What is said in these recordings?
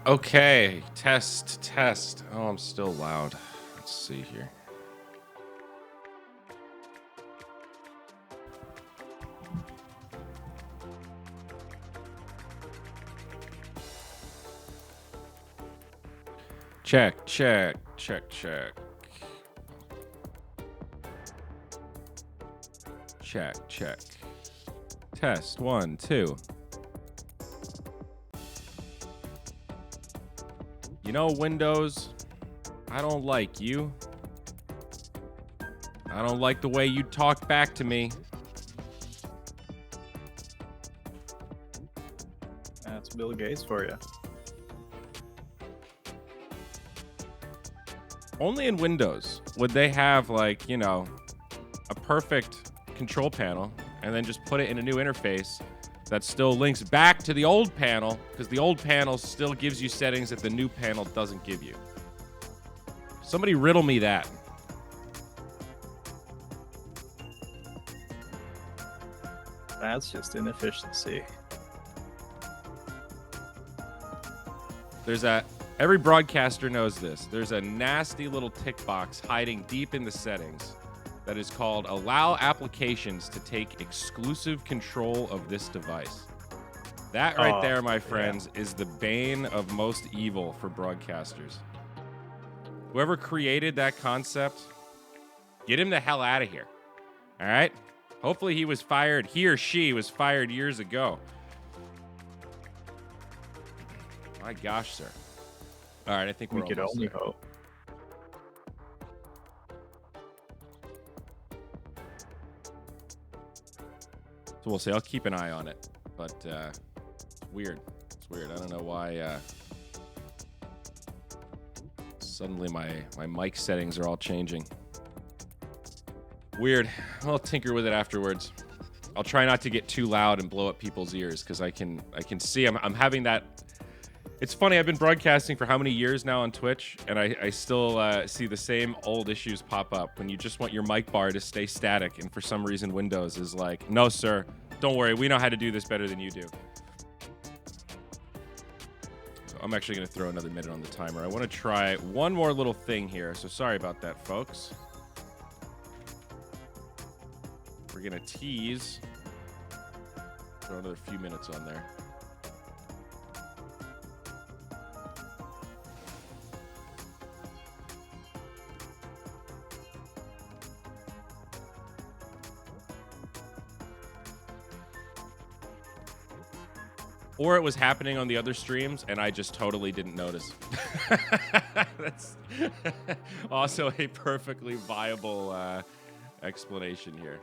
Okay, test. Oh, I'm still loud. Let's see here. Check. Check. Test 1, 2. You know, Windows, I don't like you. I don't like the way you talk back to me. That's Bill Gates for you. Only in Windows would they have, like, you know, a perfect control panel and then just put it in a new interface that still links back to the old panel, because the old panel still gives you settings that the new panel doesn't give you. Somebody riddle me that. That's just inefficiency. Every broadcaster knows this. There's a nasty little tick box hiding deep in the settings that is called allow applications to take exclusive control of this device. That right there, my friends, is the bane of most evil for broadcasters. Whoever created that concept, get him the hell out of here. All right? Hopefully he or she was fired years ago. My gosh, sir. All right, I think we could only hope. So we'll see. I'll keep an eye on it. But it's weird. It's weird. I don't know why suddenly my mic settings are all changing. Weird. I'll tinker with it afterwards. I'll try not to get too loud and blow up people's ears, because I can see I'm having that. It's funny, I've been broadcasting for how many years now on Twitch, and I still see the same old issues pop up when you just want your mic bar to stay static, and for some reason Windows is like, no, sir, don't worry, we know how to do this better than you do. So I'm actually going to throw another minute on the timer. I want to try one more little thing here, so sorry about that, folks. We're going to tease. Throw another few minutes on there. Or it was happening on the other streams, and I just totally didn't notice. That's also a perfectly viable explanation here.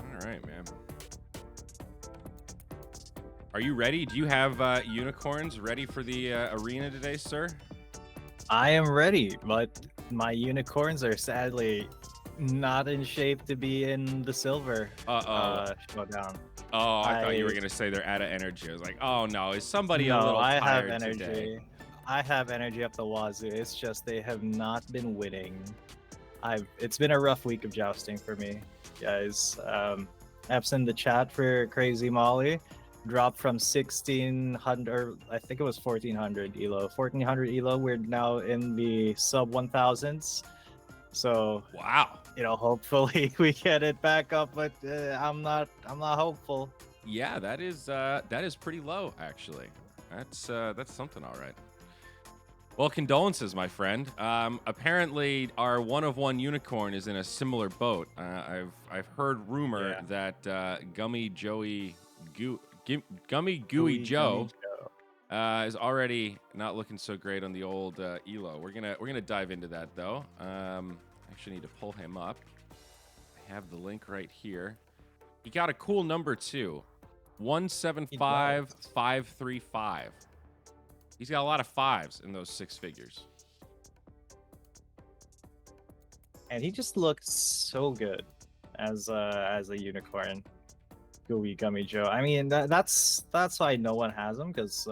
All right, man. Are you ready? Do you have unicorns ready for the arena today, sir? I am ready, but my unicorns are sadly not in shape to be in the silver showdown. Oh, I thought you were gonna say they're out of energy. I was like, oh no, is somebody a little tired have energy. today? I have energy up the wazoo. It's just they have not been winning. It's been a rough week of jousting for me, guys. I've seen the chat for Crazy Molly dropped from 1600, I think it was 1400 elo. 1400 elo. We're now in the sub 1000s. So wow, hopefully we get it back up, but I'm not hopeful. Yeah, that is pretty low, actually. That's something, all right. Well, condolences, my friend. Apparently, our one-of-one unicorn is in a similar boat. I've heard rumor that Gummy Gooey Joe is already not looking so great on the old elo. We're gonna dive into that though. Actually need to pull him up. I have the link right here. He got a cool number too, 175535. He's got a lot of fives in those six figures. and he just looked so good as a unicorn. Gooey Gummy Joe. I mean, that's why no one has him because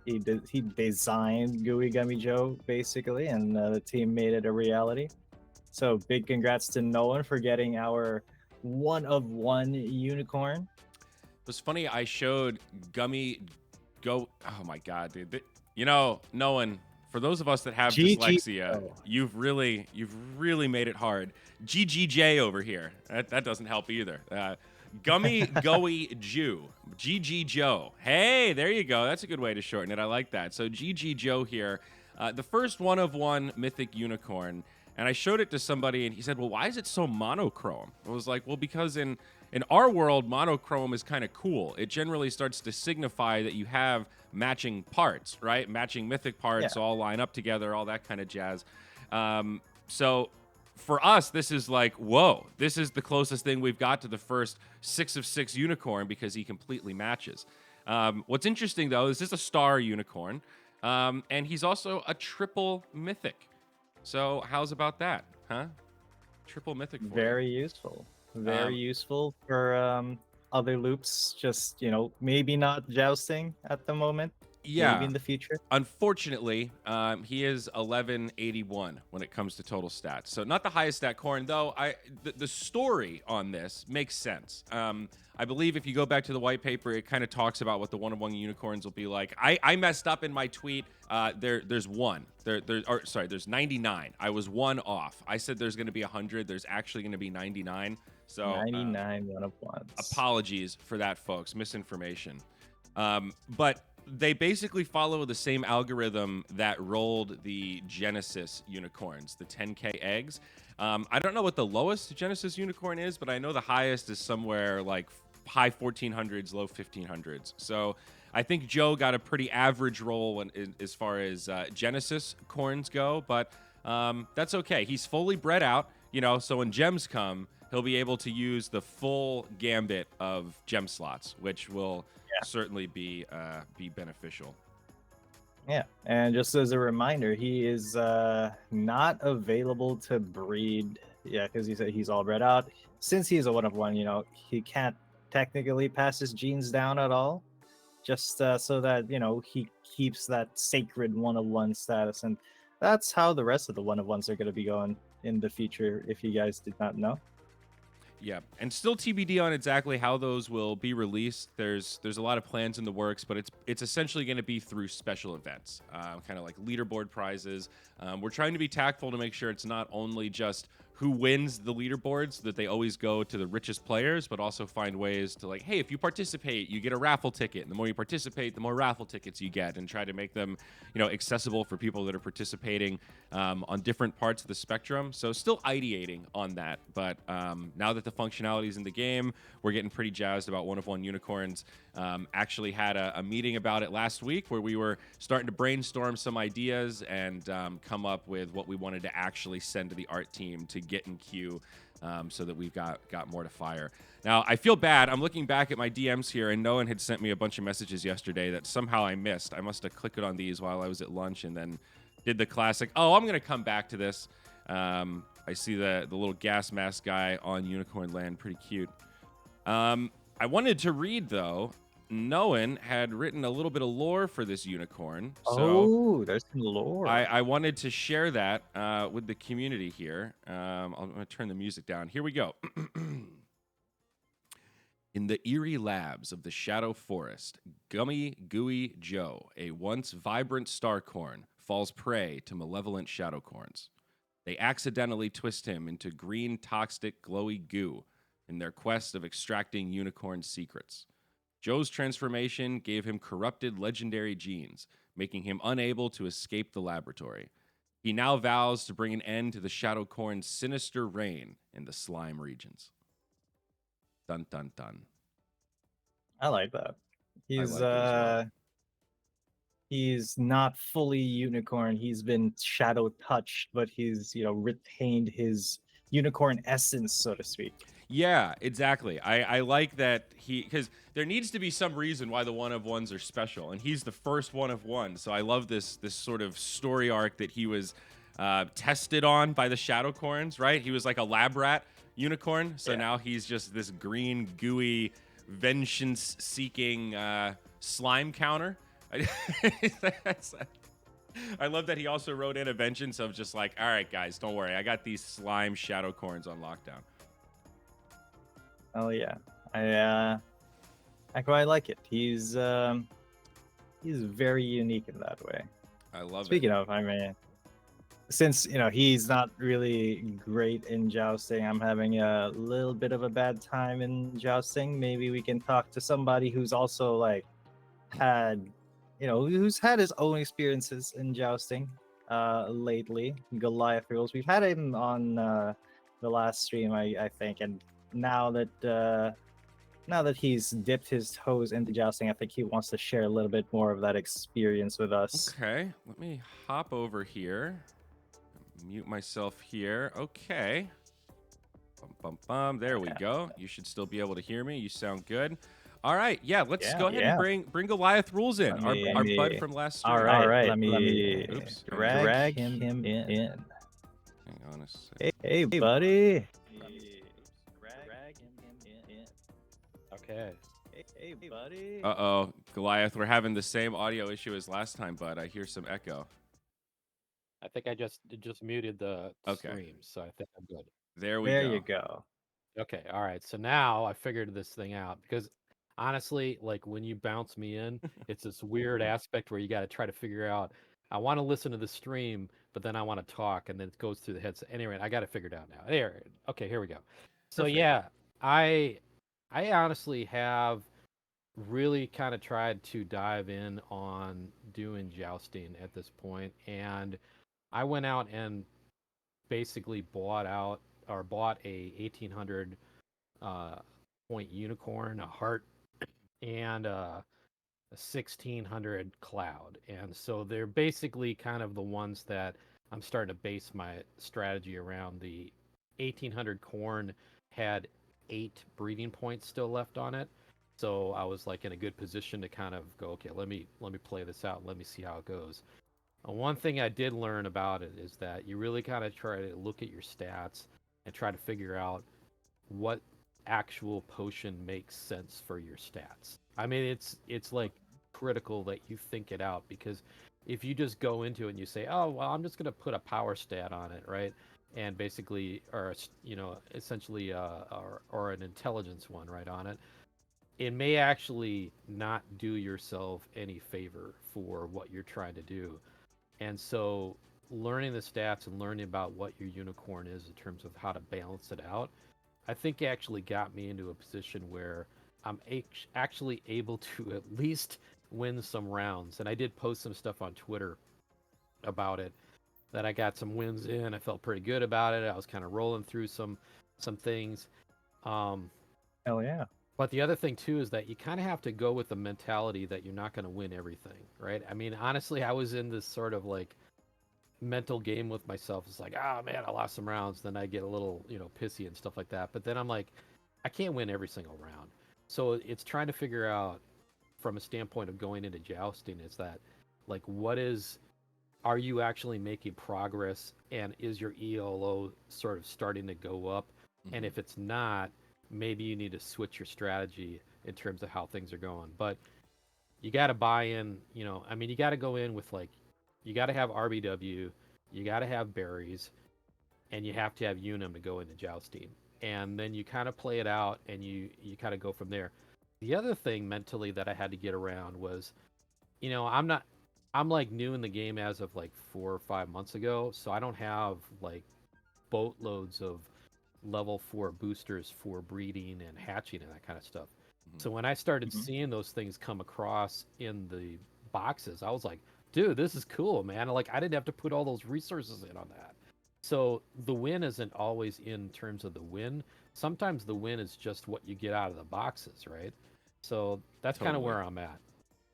he designed Gooey Gummy Joe basically, and the team made it a reality. So big congrats to Nolan for getting our one of one unicorn. It was funny. I showed Gummy Go. Oh my god, dude! Nolan. For those of us that have GG. dyslexia, you've really made it hard. GGJ over here. That doesn't help either. Gummy Goey Jew. GG Joe. Hey, there you go. That's a good way to shorten it. I like that. So GG Joe here. The first one of one mythic unicorn. And I showed it to somebody and he said, well, why is it so monochrome? I was like, well, because in our world, monochrome is kind of cool. It generally starts to signify that you have matching parts, right? Matching mythic parts all line up together, all that kind of jazz. So for us, this is like, whoa, this is the closest thing we've got to the first 6 of 6 unicorn because he completely matches. What's interesting, though, this is a star unicorn, and he's also a triple mythic. So how's about that, huh? Triple mythic. Very useful. Very useful for other loops. Just maybe not jousting at the moment. Yeah. Maybe in the future. Unfortunately, he is 1181 when it comes to total stats. So not the highest stat corn, though. The story on this makes sense. I believe if you go back to the white paper, it kind of talks about what the one-of-one unicorns will be like. I messed up in my tweet. There's 99. I was 1 off. I said there's going to be 100. There's actually going to be 99. So 99 one-of-ones. Apologies for that, folks. Misinformation. But they basically follow the same algorithm that rolled the Genesis unicorns, the 10K eggs. I don't know what the lowest Genesis unicorn is, but I know the highest is somewhere like high 1400s, low 1500s. So I think Joe got a pretty average roll as far as Genesis corns go, but that's okay. He's fully bred out, so when gems come, he'll be able to use the full gambit of gem slots, which will certainly be beneficial. Yeah, and just as a reminder, he is not available to breed. Yeah, because he's all bred out. Since he's a one-of-one, he can't technically pass his genes down at all. Just so that he keeps that sacred one-of-one status, and that's how the rest of the one-of-ones are going to be going in the future. If you guys did not know. Yeah, and still TBD on exactly how those will be released. There's a lot of plans in the works, but it's essentially going to be through special events, kind of like leaderboard prizes. We're trying to be tactful to make sure it's not only just who wins the leaderboards, that they always go to the richest players, but also find ways to like, hey, if you participate, you get a raffle ticket. And the more you participate, the more raffle tickets you get, and try to make them, accessible for people that are participating on different parts of the spectrum. So still ideating on that, but now that the functionality is in the game, we're getting pretty jazzed about one-of-one unicorns. Actually had a meeting about it last week where we were starting to brainstorm some ideas and come up with what we wanted to actually send to the art team to get in queue, so that we've got more to fire. Now, I feel bad. I'm looking back at my DMs here, and Nolan had sent me a bunch of messages yesterday that somehow I missed. I must have clicked on these while I was at lunch and then did the classic, oh, I'm going to come back to this. I see the little gas mask guy on Unicorn Land. Pretty cute. I wanted to read, though. Nolan had written a little bit of lore for this unicorn. So there's some lore. I wanted to share that with the community here. I'm going to turn the music down. Here we go. In the eerie labs of the Shadow Forest, Gummy Gooey Joe, a once vibrant starcorn, falls prey to malevolent shadowcorns. They accidentally twist him into green, toxic, glowy goo in their quest of extracting unicorn secrets. Joe's transformation gave him corrupted legendary genes, making him unable to escape the laboratory. He now vows to bring an end to the Shadowcorn's sinister reign in the slime regions. Dun, dun, dun. I like that. He's like it as well. He's not fully unicorn. He's been shadow touched, but he's retained his unicorn essence, so to speak. Yeah, exactly. I like that because there needs to be some reason why the one-of-ones are special, and he's the first one-of-one. So I love this sort of story arc that he was tested on by the Shadowcorns, right? He was like a lab rat unicorn. So Yeah. now he's just this green, gooey, vengeance-seeking slime counter. I love that he also wrote in a vengeance of just like, all right, guys, don't worry. I got these slime Shadowcorns on lockdown. Oh yeah, I quite like it. He's very unique in that way. I love Speaking it. of, I mean, since he's not really great in jousting, I'm having a little bit of a bad time in jousting. Maybe we can talk to somebody who's also like had, who's had his own experiences in jousting lately. Goliath rules. We've had him on the last stream, I think, and now that he's dipped his toes into jousting, I think he wants to share a little bit more of that experience with us. Okay, let me hop over here. Mute myself here. Okay. Bum, bum, bum. There we go. You should still be able to hear me. You sound good. All right. Yeah, let's go ahead and bring Goliath rules in. Our bud from last stream. All right. Let me drag him in. Hang on a second. Hey, buddy. Okay. Hey, buddy. Uh-oh. Goliath, we're having the same audio issue as last time, bud. I hear some echo. I think I just muted the stream, so I think I'm good. There we go. There you go. Okay, all right. So now I figured this thing out because honestly, like when you bounce me in, it's this weird aspect where you got to try to figure out. I want to listen to the stream, but then I want to talk, and then it goes through the headset. Anyway, I got it figured out now. There. Okay, here we go. So Perfect. yeah, I honestly have really kind of tried to dive in on doing jousting at this point, and I went out and basically bought a 1800 point unicorn, a heart, and a 1600 cloud. And so they're basically kind of the ones that I'm starting to base my strategy around. The 1800 corn had 8 breeding points still left on it. So I was like in a good position to kind of go, okay, let me play this out. Let me see how it goes. One thing I did learn about it is that you really kind of try to look at your stats and try to figure out what actual potion makes sense for your stats. I mean, it's like critical that you think it out, because if you just go into it and you say, "Oh, well, I'm just going to put a power stat on it," right? And basically, or essentially, or an intelligence one right on it, it may actually not do yourself any favor for what you're trying to do. And so learning the stats and learning about what your unicorn is in terms of how to balance it out, I think actually got me into a position where I'm actually able to at least win some rounds. And I did post some stuff on Twitter about it, that I got some wins in. I felt pretty good about it. I was kind of rolling through some things. Hell yeah. But the other thing too is that you kind of have to go with the mentality that you're not going to win everything, right? I mean, honestly, I was in this sort of like mental game with myself. It's like, oh man, I lost some rounds. Then I get a little, pissy and stuff like that. But then I'm like, I can't win every single round. So it's trying to figure out from a standpoint of going into jousting, is that like, are you actually making progress, and is your ELO sort of starting to go up? Mm-hmm. And if it's not, maybe you need to switch your strategy in terms of how things are going. But you got to buy in, I mean, you got to go in with like, you got to have RBW, you got to have berries, and you have to have Unum to go into jousting. And then you kind of play it out, and you kind of go from there. The other thing mentally that I had to get around was, I'm like new in the game as of like 4 or 5 months ago, so I don't have like boatloads of level 4 boosters for breeding and hatching and that kind of stuff. Mm-hmm. So when I started seeing those things come across in the boxes, I was like, dude, this is cool, man. Like, I didn't have to put all those resources in on that. So the win isn't always in terms of the win. Sometimes the win is just what you get out of the boxes, right? So that's kind of where I'm at.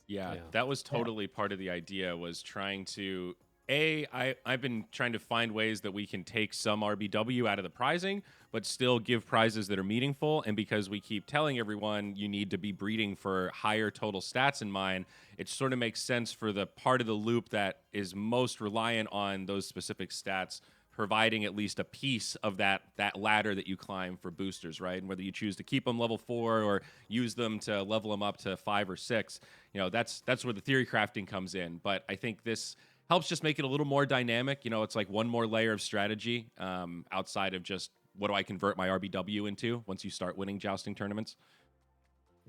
Yeah, that was totally part of the idea, was trying to I've been trying to find ways that we can take some RBW out of the prizing, but still give prizes that are meaningful. And because we keep telling everyone you need to be breeding for higher total stats in mind, it sort of makes sense for the part of the loop that is most reliant on those specific stats providing at least a piece of that ladder that you climb for boosters, right? And whether you choose to keep them level 4 or use them to level them up to 5 or 6, that's where the theory crafting comes in. But I think this helps just make it a little more dynamic. It's like one more layer of strategy outside of just what do I convert my RBW into once you start winning jousting tournaments.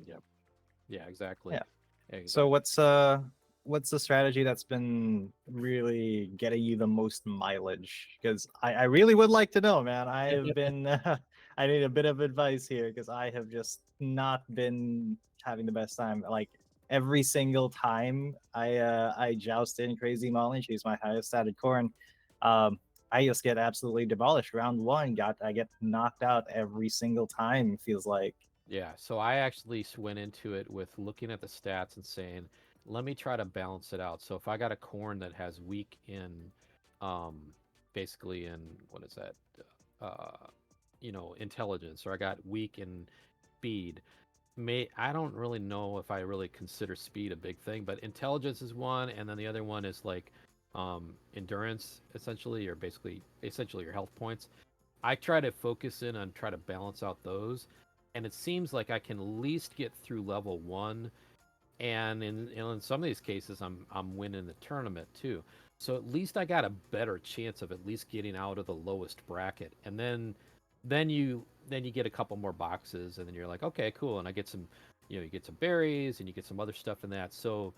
Yep. Yeah, exactly. Yeah. Exactly. So what's the strategy that's been really getting you the most mileage? Because I really would like to know, man. I have been I need a bit of advice here because I have just not been having the best time. Like every single time I joust in Crazy Molly, she's my highest statted corn. I just get absolutely demolished. Round one, I get knocked out every single time. It feels like. Yeah, so I actually went into it with looking at the stats and saying, let me try to balance it out. So if I got a corn that has weak in, basically in what is that, intelligence, or I got weak in speed. I don't really know if I really consider speed a big thing, but intelligence is one, and then the other one is like, endurance, essentially, or basically essentially your health points. I try to focus in on try to balance out those, and it seems like I can at least get through level 1, and in some of these cases I'm winning the tournament too. So at least I got a better chance of at least getting out of the lowest bracket, and then you get a couple more boxes, and then you're like, okay, cool, and I get some, you get some berries, and you get some other stuff in that. So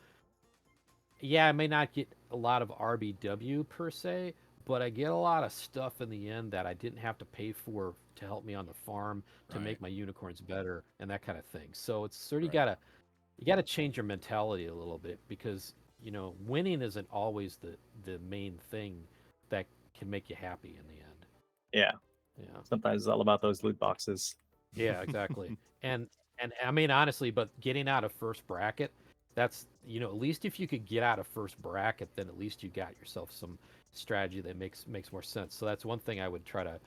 yeah, I may not get a lot of RBW per se, but I get a lot of stuff in the end that I didn't have to pay for to help me on the farm to Right. make my unicorns better and that kind of thing. So it's sort of Right. you gotta change your mentality a little bit, because winning isn't always the main thing that can make you happy in the end. Yeah. Yeah. Sometimes it's all about those loot boxes. Yeah, exactly. And I mean, honestly, but getting out of first bracket, that's at least if you could get out of first bracket, then at least you got yourself some strategy that makes more sense. So that's one thing I would try to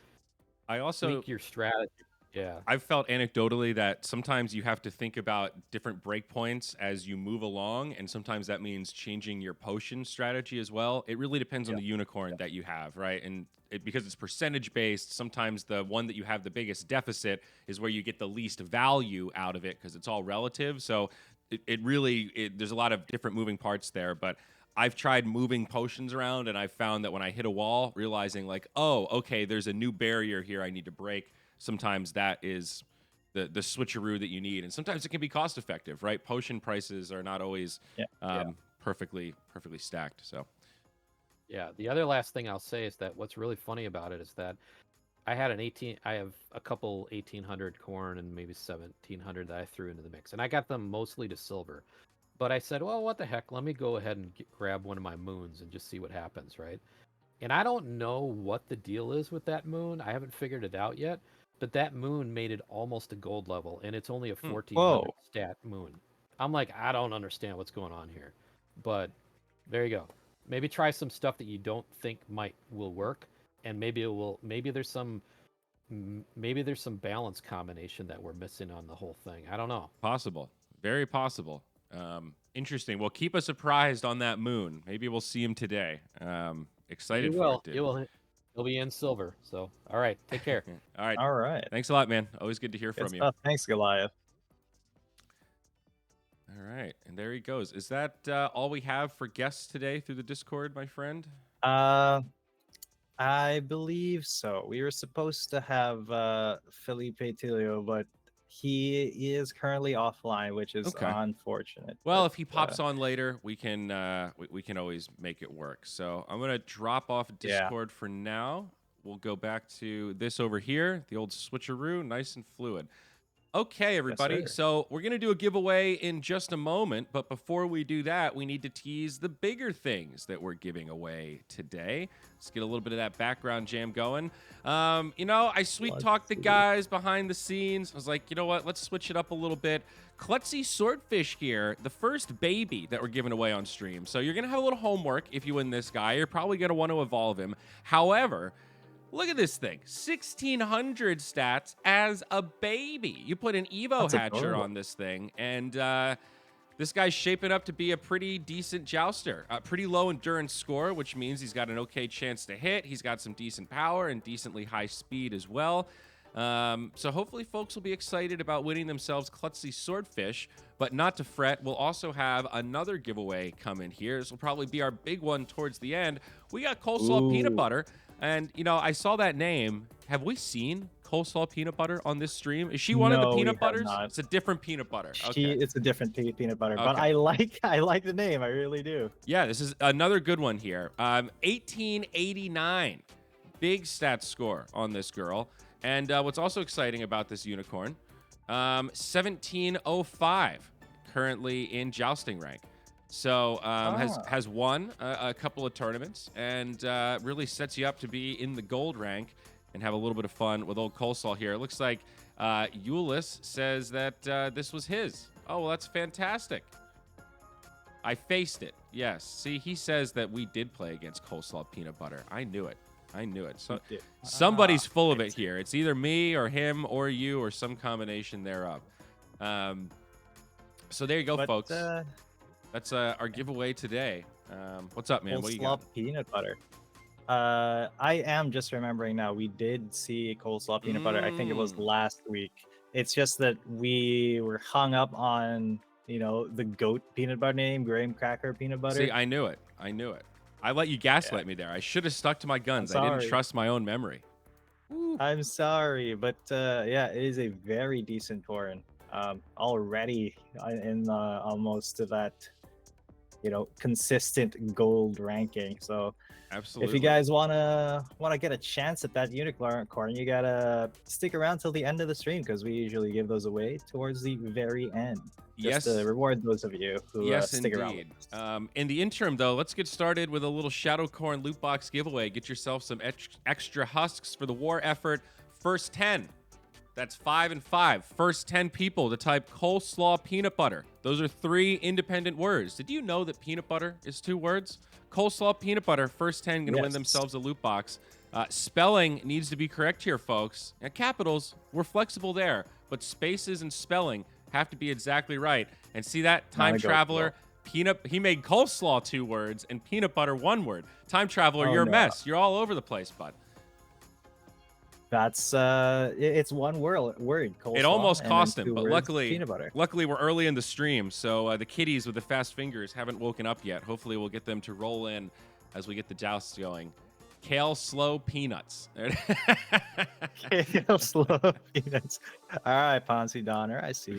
I also tweak your strategy. Yeah. I've felt anecdotally that sometimes you have to think about different breakpoints as you move along, and sometimes that means changing your potion strategy as well. It really depends on Yeah. the unicorn that you have, right? And because it's percentage based, sometimes the one that you have the biggest deficit is where you get the least value out of it because it's all relative. So there's a lot of different moving parts there, but I've tried moving potions around, and I've found that when I hit a wall, realizing like, oh, okay, there's a new barrier here I need to break. Sometimes that is the switcheroo that you need, and sometimes it can be cost effective, right? Potion prices are not always Yeah. perfectly stacked. So Yeah. The other last thing I'll say is that what's really funny about it is that I have a couple 1800 corn and maybe 1700 that I threw into the mix, and I got them mostly to silver. But I said, well, what the heck? Let me go ahead and grab one of my moons and just see what happens, right? And I don't know what the deal is with that moon. I haven't figured it out yet. But that moon made it almost a gold level, and it's only a 1400 Whoa. stat moon. I'm like, I don't understand what's going on here. But there you go. Maybe try some stuff that you don't think will work, and maybe it will. Maybe there's some balance combination that we're missing on the whole thing. I don't know. possible, very possible. Interesting. Well, keep us surprised on that moon. Maybe we'll see him today. You Excited for it, will. dude. You will. He'll be in silver. So, all right. Take care. All right. All right. Thanks a lot, man. Always good to hear Good from you. stuff. Thanks, Goliath. All right, and there he goes. Is that all we have for guests today through the Discord, my friend? I believe so. We were supposed to have Felipe Tilio, but he is currently offline, which is Okay. unfortunate. Well, but, if he pops on later, we can always make it work. So I'm gonna drop off Yeah. Discord for now. We'll go back to this over here, the old switcheroo, nice and fluid. Okay, everybody. sir. So we're going to do a giveaway in just a moment. But before we do that, we need to tease the bigger things that we're giving away today. Let's get a little bit of that background jam going. I sweet Let's talked the see. guys behind the scenes. I was like, you know what? Let's switch it up a little bit. Klutzy Swordfish here, the first baby that we're giving away on stream. So you're going to have a little homework if you win this guy. You're probably going to want to evolve him. However, look at this thing. 1,600 stats as a baby. You put an Evo That's Hatcher adorable. on this thing, and this guy's shaping up to be a pretty decent jouster. A pretty low endurance score, which means he's got an okay chance to hit. He's got some decent power and decently high speed as well. So hopefully folks will be excited about winning themselves Klutzy Swordfish, but not to fret. We'll also have another giveaway come in here. This will probably be our big one towards the end. We got Coleslaw Peanut Ooh. Butter. And, I saw that name. Have we seen Coleslaw Peanut Butter on this stream? Is she one of the No, we peanut have butters? not. It's a different peanut butter. It's a different peanut butter, but Okay. I like the name. I really do. Yeah, this is another good one here. 1889. Big stats score on this girl. And what's also exciting about this unicorn, 1705, currently in jousting rank. So has won a couple of tournaments and really sets you up to be in the gold rank and have a little bit of fun with old Coleslaw here. It looks like Eulis says that this was his. Oh, well, that's fantastic. I faced it. Yes. See, he says that we did play against Coleslaw Peanut Butter. I knew it. So somebody's full of it here. It's either me or him or you or some combination thereof. So there you go, folks. That's our giveaway today. What's up, man? What do you got? Coleslaw peanut butter. I am just remembering now. We did see coleslaw peanut butter. I think it was last week. It's just that we were hung up on, the goat peanut butter name, graham cracker peanut butter. See, I knew it. I let you gaslight me there. I should have stuck to my guns. I didn't trust my own memory. I'm sorry, but yeah, it is a very decent torrent. Already in almost to that, consistent gold ranking. So absolutely, if you guys wanna get a chance at that unicorn, you gotta stick around till the end of the stream because we usually give those away towards the very end. Just to reward those of you who stick around. In the interim, though, let's get started with a little Shadow Corn loot box giveaway. Get yourself some extra husks for the war effort. First 10. That's 5 and 5. First 10 people to type coleslaw peanut butter. Those are 3 independent words. Did you know that peanut butter is 2 words? Coleslaw peanut butter. First 10 going to win themselves a loot box. Spelling needs to be correct here, folks. And capitals, we're flexible there, but spaces and spelling have to be exactly right. And see that? Time Traveler, he made coleslaw 2 words and peanut butter 1 word. Time Traveler, you're a mess. You're all over the place, bud. That's it's 1 word. Coleslaw, it almost cost him, but peanut butter. luckily we're early in the stream, so the kitties with the fast fingers haven't woken up yet. Hopefully we'll get them to roll in as we get the jousts going. Kale slow peanuts. Kale slow peanuts. All right, Ponzi Donner, I see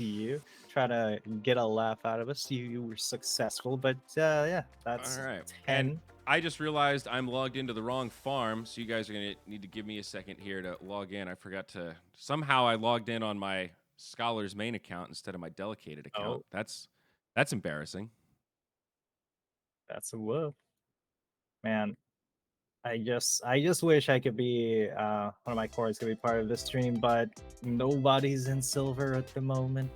you. Try to get a laugh out of us. You were successful, but yeah, that's all right. 10. And I just realized I'm logged into the wrong farm, so you guys are gonna need to give me a second here to log in. I forgot to. Somehow I logged in on my Scholar's main account instead of my Delicated account. That's embarrassing. That's a whoop, man. I just wish I could be one of my cores could be part of this stream, but nobody's in silver at the moment.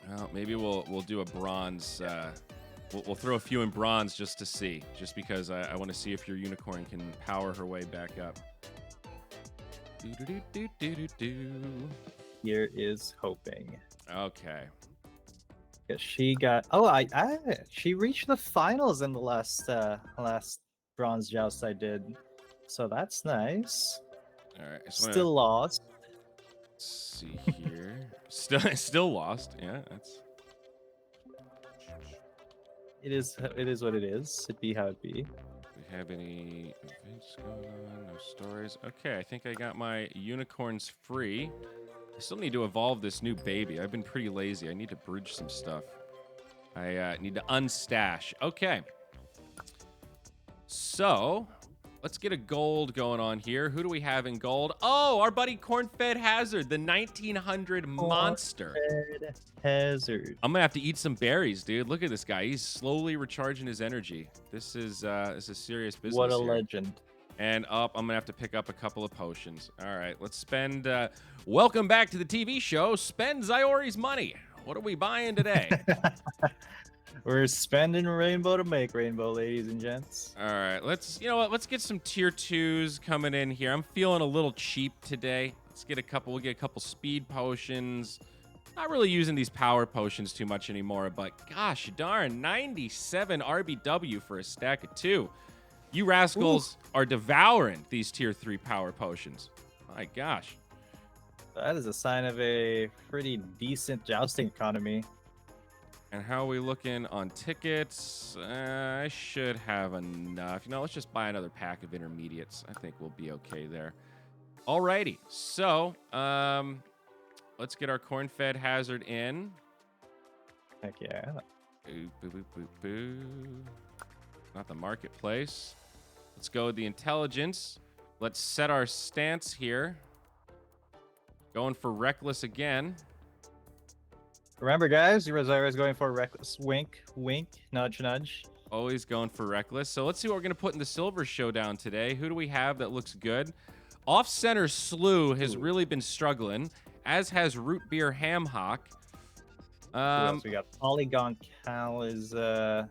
Well, maybe we'll do a bronze. We'll throw a few in bronze just to see, just because I want to see if your unicorn can power her way back up. Here is hoping. Okay. Because she got she reached the finals in the last bronze joust I did, so that's nice. All right. Still lost. Let's see here. still lost. Yeah, that's. It is what it is. It be how it be. Do we have any events going on? No stories. Okay, I think I got my unicorns free. I still need to evolve this new baby. I've been pretty lazy. I need to bridge some stuff. I need to unstash. Okay. So, Let's get a gold going on here. Who do we have in gold? Oh, our buddy Corn-Fed Hazard, the 1900 monster. Corn-Fed Hazard. I'm gonna have to eat some berries, dude. Look at this guy. He's slowly recharging his energy. This is serious business. What a here. legend. And up, I'm gonna have to pick up a couple of potions. All right, let's spend. Welcome back to the TV show. Spend Zyori's money. What are we buying today? We're spending rainbow to make rainbow, ladies and gents. All right, you know what? Let's get some tier 2s coming in here. I'm feeling a little cheap today. Let's get a couple. We'll get a couple speed potions. Not really using these power potions too much anymore, but gosh darn, 97 RBW for a stack of 2. You rascals are devouring these tier 3 power potions. My gosh. That is a sign of a pretty decent jousting economy. And how are we looking on tickets? I should have enough. You know, let's just buy another pack of intermediates. I think we'll be okay there. Alrighty. So, let's get our Corn-Fed Hazard in. Heck yeah. Boo, boo, boo, boo, boo. Not the marketplace. Let's go with the intelligence. Let's set our stance here. Going for reckless again. Remember, guys, Rosario is going for reckless. Wink, wink, nudge, nudge. Always going for reckless. So let's see what we're going to put in the silver showdown today. Who do we have that looks good? Off-center Slew has really been struggling, as has Root Beer Ham Hock. Who else we got? Polygon Cal is All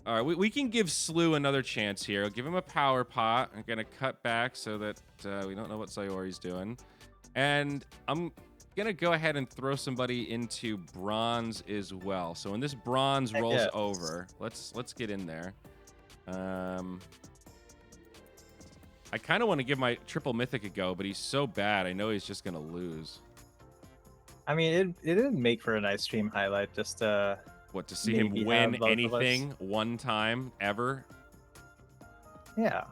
right, we can give Slew another chance here. I'll give him a power pot. I'm going to cut back so that we don't know what Sayori's doing. And I'm going to go ahead and throw somebody into bronze as well. So when this bronze rolls over, let's get in there. I kind of want to give my triple mythic a go, but he's so bad. I know he's just going to lose. I mean, it didn't make for a nice stream highlight. Just What, to see him maybe win have both of anything one time ever? yeah.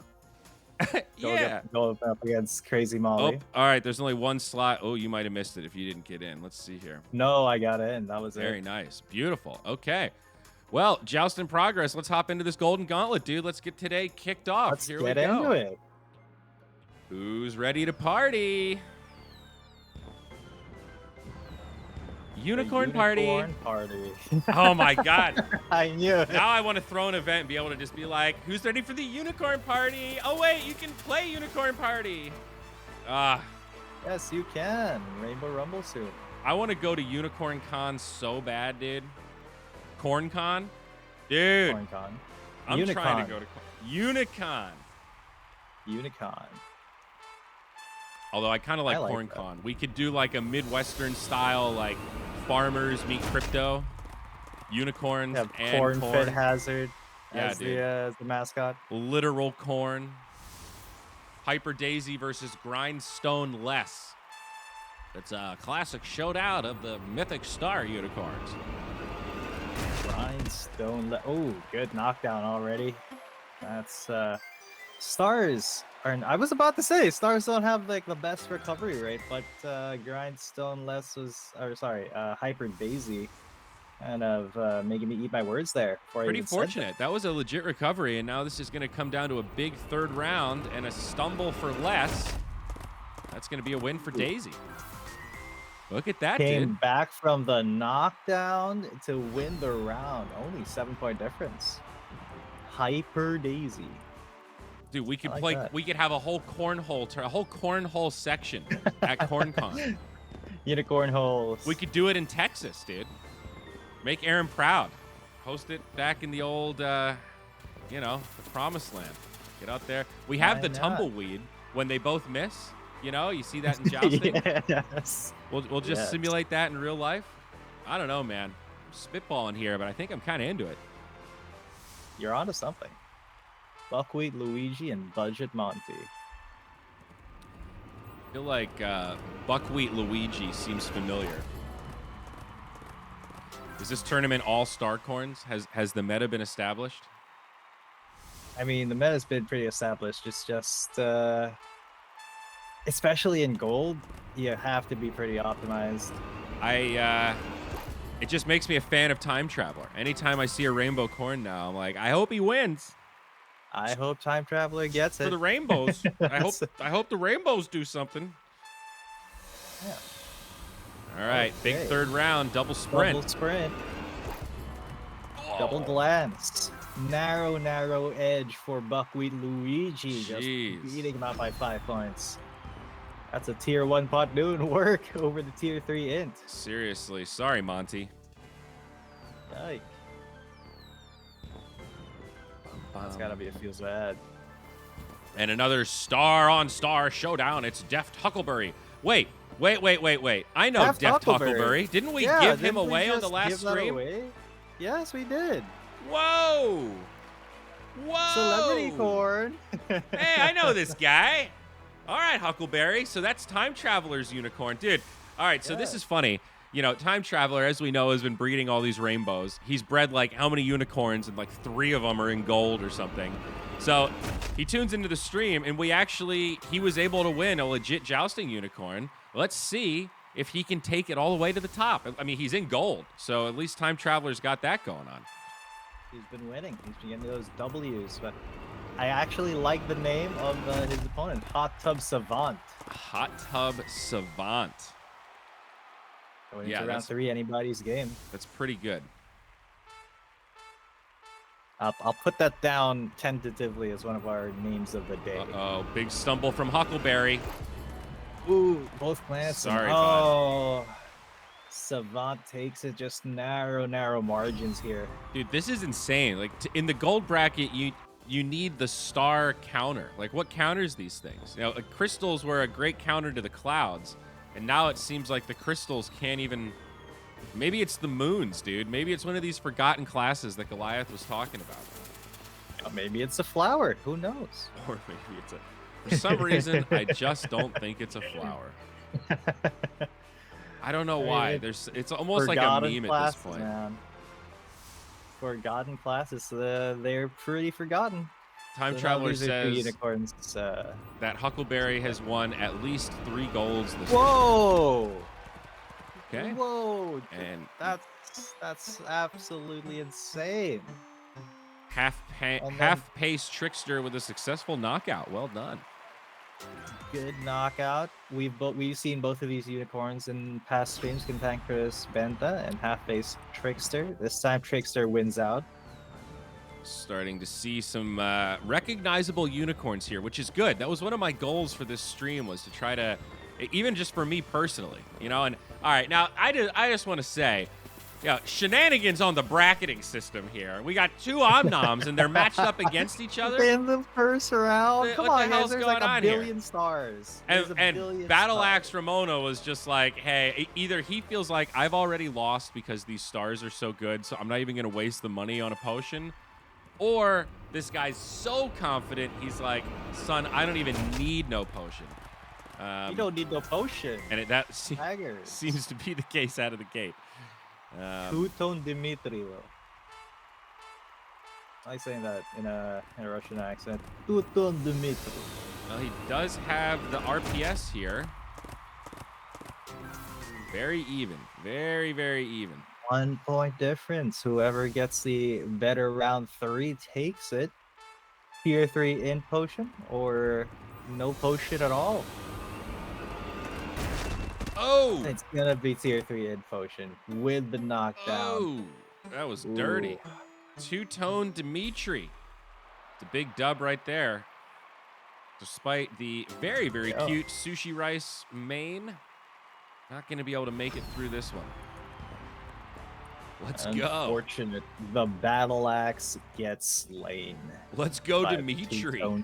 Yeah. Go up against Crazy Molly. Oh, all right. There's only one slot. Oh, you might have missed it if you didn't get in. Let's see here. No, I got in. That was Very it. nice. Beautiful. Okay. Well, joust in progress. Let's hop into this golden gauntlet, dude. Let's get today kicked off. Let's Here get we go. into it. Who's ready to party? Unicorn party. Unicorn party. Oh my God. I knew it. Now I want to throw an event and be able to just be like, who's ready for the unicorn party? Oh wait, you can play unicorn party. Yes, you can. Rainbow Rumble soon. I want to go to Unicorn Con so bad, dude. Corn Con? Dude. CornCon. I'm Unicon. trying to go to Unicon. Unicon. Although I kind of like like Corn that. Con. We could do like a Midwestern style, like farmers meet crypto, unicorns Have and Corn-Fed corn. Hazard Yeah, as dude. the mascot. Literal corn. Hyper Daisy versus Grindstone Less. It's a classic showdown of the mythic star unicorns. Grindstone. Oh, good knockdown already. That's stars. I was about to say stars don't have like the best recovery rate, but Grindstone Less was, or sorry, Hyper Daisy, kind of making me eat my words there. before I Pretty even said fortunate. That was a legit recovery, and now this is going to come down to a big third round and a stumble for Less. That's going to be a win for Daisy. Look at that, Came dude. back from the knockdown to win the round. Only 7-point difference. Hyper Daisy. Dude, we could I like play. that. We could have a whole cornhole section at CornCon. Unicorn holes. We could do it in Texas, dude. Make Aaron proud. Host it back in the old, the promised land. Get out there. We have Why the not? tumbleweed when they both miss. You know, you see that in jousting. Yes. We'll just Yes. simulate that in real life. I don't know, man. I'm spitballing here, but I think I'm kind of into it. You're onto something. Buckwheat Luigi and Budget Monty. I feel like Buckwheat Luigi seems familiar. Is this tournament all star corns? Has the meta been established? I mean, the meta's been pretty established. It's just, especially in gold, you have to be pretty optimized. It just makes me a fan of Time Traveler. Anytime I see a rainbow corn now, I'm like, I hope he wins. I hope Time Traveler gets For it. the rainbows. I hope the rainbows do something. Yeah. All right, big Okay. third round, double sprint. Double sprint. Double Oh, glance. Narrow edge for Buckwheat Luigi. jeez. Just beating him out by 5 points. That's a tier 1 pot doing work over the tier 3 int. Seriously, sorry, Monty. Yike. That's gotta be a feels bad. And another star-on-star showdown. It's Deft Huckleberry. Wait. I know Deft Huckleberry. Didn't we give him away on the last stream? Yes, we did. Whoa! Celebrity corn. Hey, I know this guy. All right, Huckleberry. So that's Time Traveler's unicorn. Dude, all right, so this is funny. You know, Time Traveler, as we know, has been breeding all these rainbows. He's bred like how many unicorns, and like 3 of them are in gold or something. So he tunes into the stream, and he was able to win a legit jousting unicorn. Let's see if he can take it all the way to the top. I mean, he's in gold, so at least Time Traveler's got that going on. He's been winning. He's been getting those W's. But I actually like the name of his opponent, Hot Tub Savant. Hot Tub Savant. Going into round 3, anybody's game. That's pretty good. I'll put that down tentatively as one of our names of the day. Uh-oh, big stumble from Huckleberry. Ooh, both glancing. Sorry, bud. Savant takes it, just narrow margins here. Dude, this is insane. Like, in the gold bracket, you need the star counter. Like, what counters these things? You know, crystals were a great counter to the clouds, and now it seems like the crystals can't even... Maybe it's the moons, dude. Maybe it's one of these forgotten classes that Goliath was talking about. Maybe it's a flower. Who knows? Or maybe it's a... For some reason, I just don't think it's a flower. I don't know why. It's almost like a meme at this point. Man. Forgotten classes. They're pretty forgotten. Time Traveler says unicorns, that Huckleberry has won at least 3 golds this Whoa! year. Okay. Whoa! And that's absolutely insane. half-pace Trickster with a successful knockout. Well done. Good knockout. We've seen both of these unicorns in past streams, Cantankerous Benta and Half-Face Trickster. This time Trickster wins out. Starting to see some recognizable unicorns here, which is good. That was one of my goals for this stream, was to try to, even just for me personally, you know. And all right, now I just want to say, yeah, shenanigans on the bracketing system here. We got 2 Omnoms and they're matched up against each other In the first round. Come what on, the hell's guys. There's going like a on here? billion stars. And There's a billion Battle stars. Axe Ramona was just like, hey, either he feels like I've already lost because these stars are so good, so I'm not even going to waste the money on a potion, or this guy's so confident, he's like, son, I don't even need no potion. You don't need no potion. And that seems to be the case out of the gate. Tuton Dimitrilo. I like saying that in a Russian accent. Tuton Dimitri. Well, he does have the RPS here. Very even. Very, very even. 1 point difference. Whoever gets the better round 3 takes it. Tier 3 in potion or no potion at all. Oh! It's gonna be tier 3 in potion with the knockdown. Oh! That was dirty. Two-tone Dimitri. It's a big dub right there. Despite the very, very cute Sushi Rice main, not going to be able to make it through this one. Let's go. Unfortunate. The Battle Axe gets slain. Let's go, Dimitri. All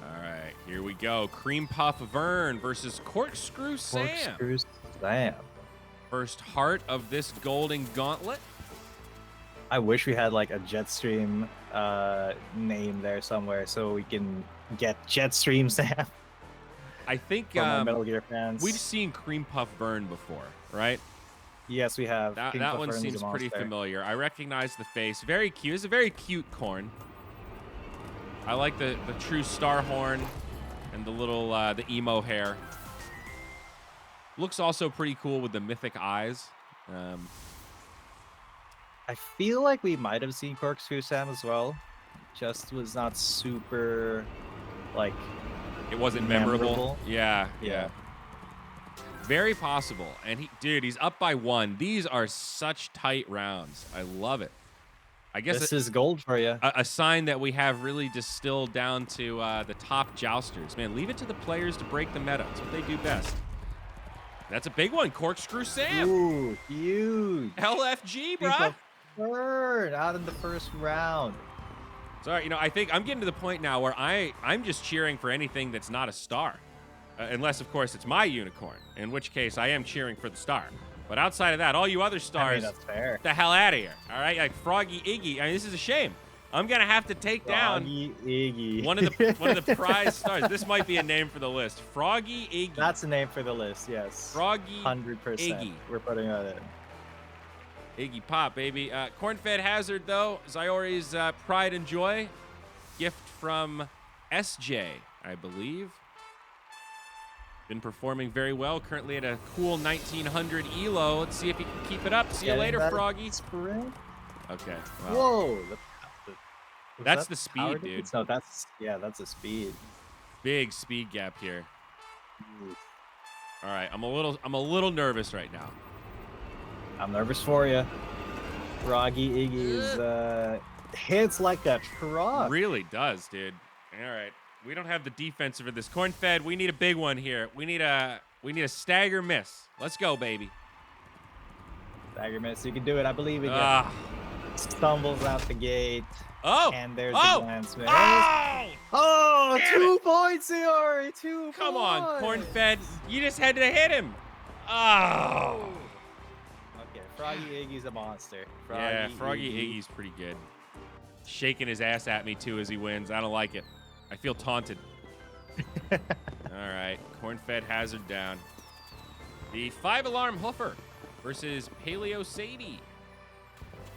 right, here we go. Cream Puff Vern versus Corkscrew Sam. Corkscrew Sam. First heart of this golden gauntlet. I wish we had like a Jetstream name there somewhere so we can get Jetstream Sam. I think Metal Gear fans. we've seen Cream Puff Vern before, right? Yes, we have. That one seems pretty familiar. I recognize the face. Very cute. It's a very cute corn. I like the true star horn and the little the emo hair. Looks also pretty cool with the mythic eyes. I feel like we might have seen Corkscrew Sam as well. Just was not super, like, It wasn't memorable. memorable. Yeah. Yeah. Very possible. And dude, he's up by 1. These are such tight rounds. I love it. I guess This is gold for you. a sign that we have really distilled down to the top jousters. Man, leave it to the players to break the meta. It's what they do best. That's a big one. Corkscrew Sam. Ooh, huge. LFG, He's bruh. a third out in the first round. Sorry, you know, I think I'm getting to the point now where I'm just cheering for anything that's not a star. Unless, of course, it's my unicorn, in which case I am cheering for the star. But outside of that, all you other I stars, mean, that's fair. get the hell out of here. All right, like Froggy Iggy. I mean, this is a shame. I'm gonna have to take down Froggy Iggy. one of the prize stars. This might be a name for the list. Froggy Iggy. That's a name for the list. Yes. Froggy 100%. Iggy. We're putting that in. Iggy Pop, baby. Corn-fed Hazard, though. Zyori's pride and joy. Gift from SJ, I believe. Been performing very well. Currently at a cool 1900 elo. Let's see if he can keep it up. See you Getting later, that Froggy. Sprint? Okay. Well, Whoa. Was That's that the speed, power dude. difference? No, that's the speed. big speed gap here. Oof. All right, I'm a little nervous right now. I'm nervous for you. Froggy Iggy's hits like a truck. Really does, dude. All right. We don't have the defense for this. Corn-fed, we need a big one here. We need a stagger miss. Let's go, baby. Stagger miss. You can do it. I believe in you. Ah. Stumbles out the gate. Oh. And there's Oh. the glance miss. Oh! Oh, Damn 2 points, Iori. 2 points. Come on, Corn-fed. You just had to hit him. Oh. Okay, Froggy Iggy's a monster. Yeah, Froggy Iggy's pretty good. Shaking his ass at me, too, as he wins. I don't like it. I feel taunted. All right, Corn-fed Hazard down. The 5-alarm Hoofer versus Paleo Sadie.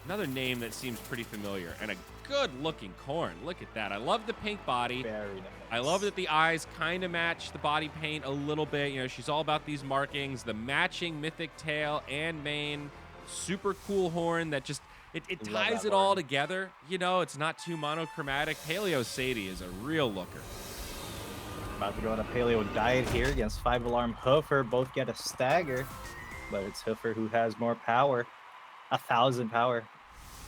Another name that seems pretty familiar. And a good-looking corn. Look at that. I love the pink body. Very nice. I love that the eyes kind of match the body paint a little bit. You know, she's all about these markings. The matching mythic tail and mane. Super cool horn that just... It Love ties that it all horn. together. You know, it's not too monochromatic. Paleo Sadie is a real looker. About to go on a paleo diet here against 5-alarm Hoofer. Both get a stagger, but it's Hoofer who has more power. 1,000 power.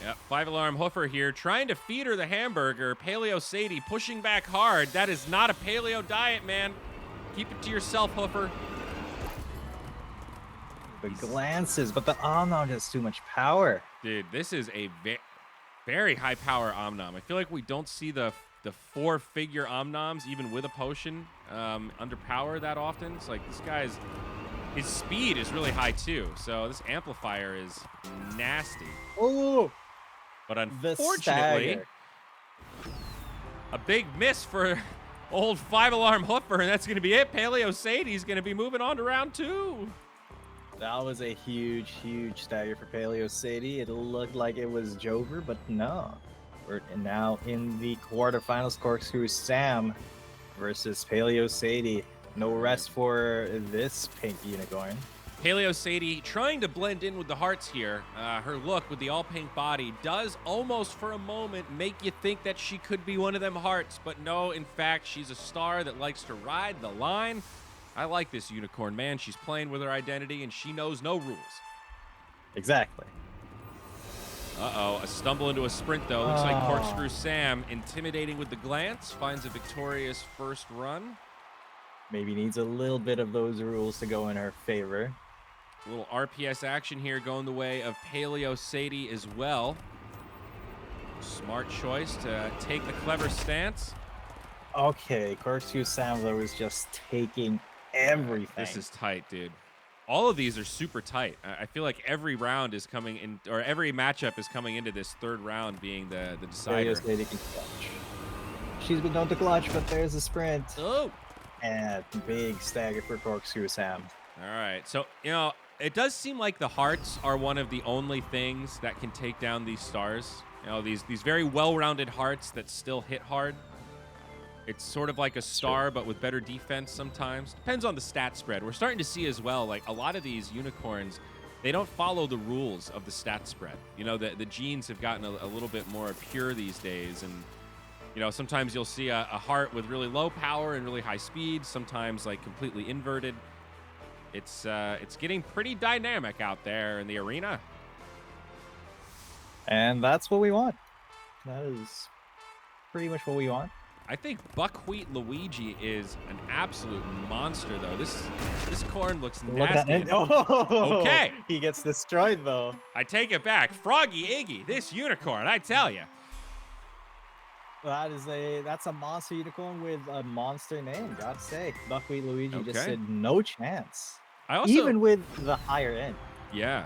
Yep, 5-alarm Hoofer here, trying to feed her the hamburger. Paleo Sadie pushing back hard. That is not a paleo diet, man. Keep it to yourself, Hoofer. The glances, but the Omnom has too much power. Dude, this is a very high power Omnom. I feel like we don't see the 4-figure Omnoms, even with a potion, under power that often. It's like this guy's, his speed is really high too. So this amplifier is nasty. Oh, But the unfortunately, stagger. a big miss for old 5-alarm Hoofer, and that's going to be it. Paleo Sadie's going to be moving on to round 2. That was a huge stagger for Paleo Sadie. It looked like it was Jover, but no. We're now in the quarterfinals. Corkscrew Sam versus Paleo Sadie. No rest for this pink unicorn. Paleo Sadie trying to blend in with the hearts here. Her look with the all-pink body does almost for a moment make you think that she could be one of them hearts, but no, in fact, she's a star that likes to ride the line. I like this unicorn, man. She's playing with her identity, and she knows no rules. Exactly. Uh-oh, a stumble into a sprint, though. Looks like Corkscrew Sam, intimidating with the glance, finds a victorious first run. Maybe needs a little bit of those rules to go in her favor. A little RPS action here going the way of Paleo Sadie as well. Smart choice to take the clever stance. Okay, Corkscrew Sam though is just taking everything. This is tight, dude. All of these are super tight. I feel like every round is coming in, or every matchup is coming into this third round being the decider. Paleo Sadie can clutch. She's been known to clutch, but there's a sprint. Oh! And big stagger for Corkscrew Sam. All right. So, you know, it does seem like the hearts are one of the only things that can take down these stars. You know, these very well-rounded hearts that still hit hard. It's sort of like a star, but with better defense sometimes. Depends on the stat spread. We're starting to see as well, like a lot of these unicorns, they don't follow the rules of the stat spread. You know, the genes have gotten a little bit more pure these days, and you know, sometimes you'll see a heart with really low power and really high speed, sometimes like completely inverted. It's getting pretty dynamic out there in the arena. And that's what we want. That is pretty much what we want. I think Buckwheat Luigi is an absolute monster, though. This corn looks Look at nasty. that. Oh, Okay. He gets destroyed, though. I take it back. Froggy Iggy, this unicorn, I tell you. That's a monster unicorn with a monster name, gotta say. Buckwheat Luigi just Okay. said no chance. I also, Even with the higher end. yeah.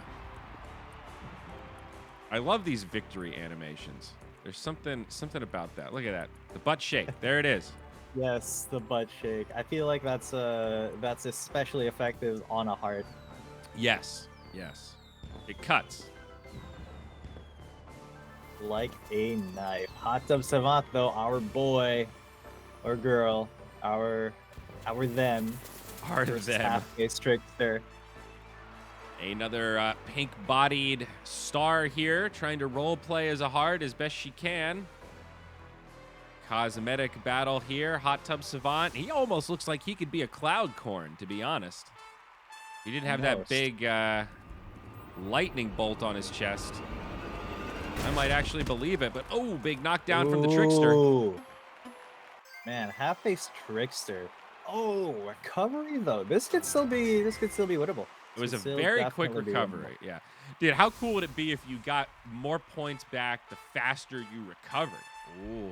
I love these victory animations. There's something about that. Look at that. The butt shake. There it is. Yes, the butt shake. I feel like that's especially effective on a heart. Yes. Yes. It cuts. Like a knife. Hot Tub Savant, though, our boy or girl, our them. Hard versus them. Half-face trickster. Another pink-bodied star here, trying to role play as a heart as best she can. Cosmetic battle here. Hot Tub Savant. He almost looks like he could be a cloud corn, to be honest. He didn't have that big lightning bolt on his chest. I might actually believe it, but oh, big knockdown from the trickster. Man, half-face trickster. Oh, recovery though. This could still be winnable. It was a very quick recovery. Yeah. Dude, how cool would it be if you got more points back the faster you recovered? Ooh.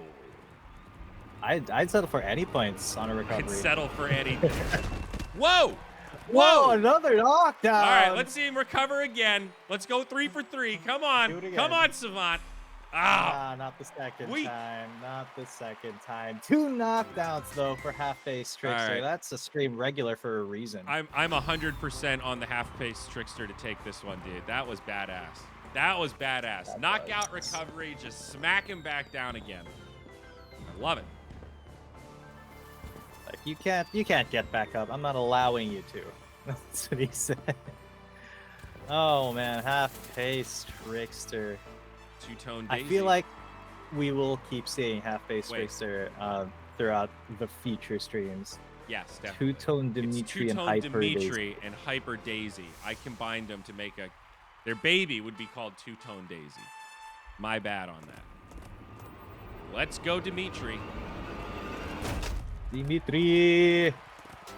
I'd settle for any points on a recovery. I'd settle for any. Whoa! Whoa, another knockdown. All right, let's see him recover again. Let's go 3 for 3. Come on. Do it again. Come on, Savant. Ah, not the second time. Not the second time. 2 knockdowns though for half-face trickster. Right. That's a stream regular for a reason. I'm 100% on the half-pace trickster to take this one, dude. That was badass. That was badass. Knockout recovery, just smack him back down again. I love it. Like you can't get back up. I'm not allowing you to. That's what he said. Oh man, half-face trickster. Two-tone Daisy. I feel like we will keep seeing half-face trickster throughout the future streams. Yes, definitely. Two-tone Dimitri and Hyper Dimitri and Hyper Daisy. I combined them to make their baby would be called Two-Tone Daisy. My bad on that. Let's go, Dimitri. Dimitri!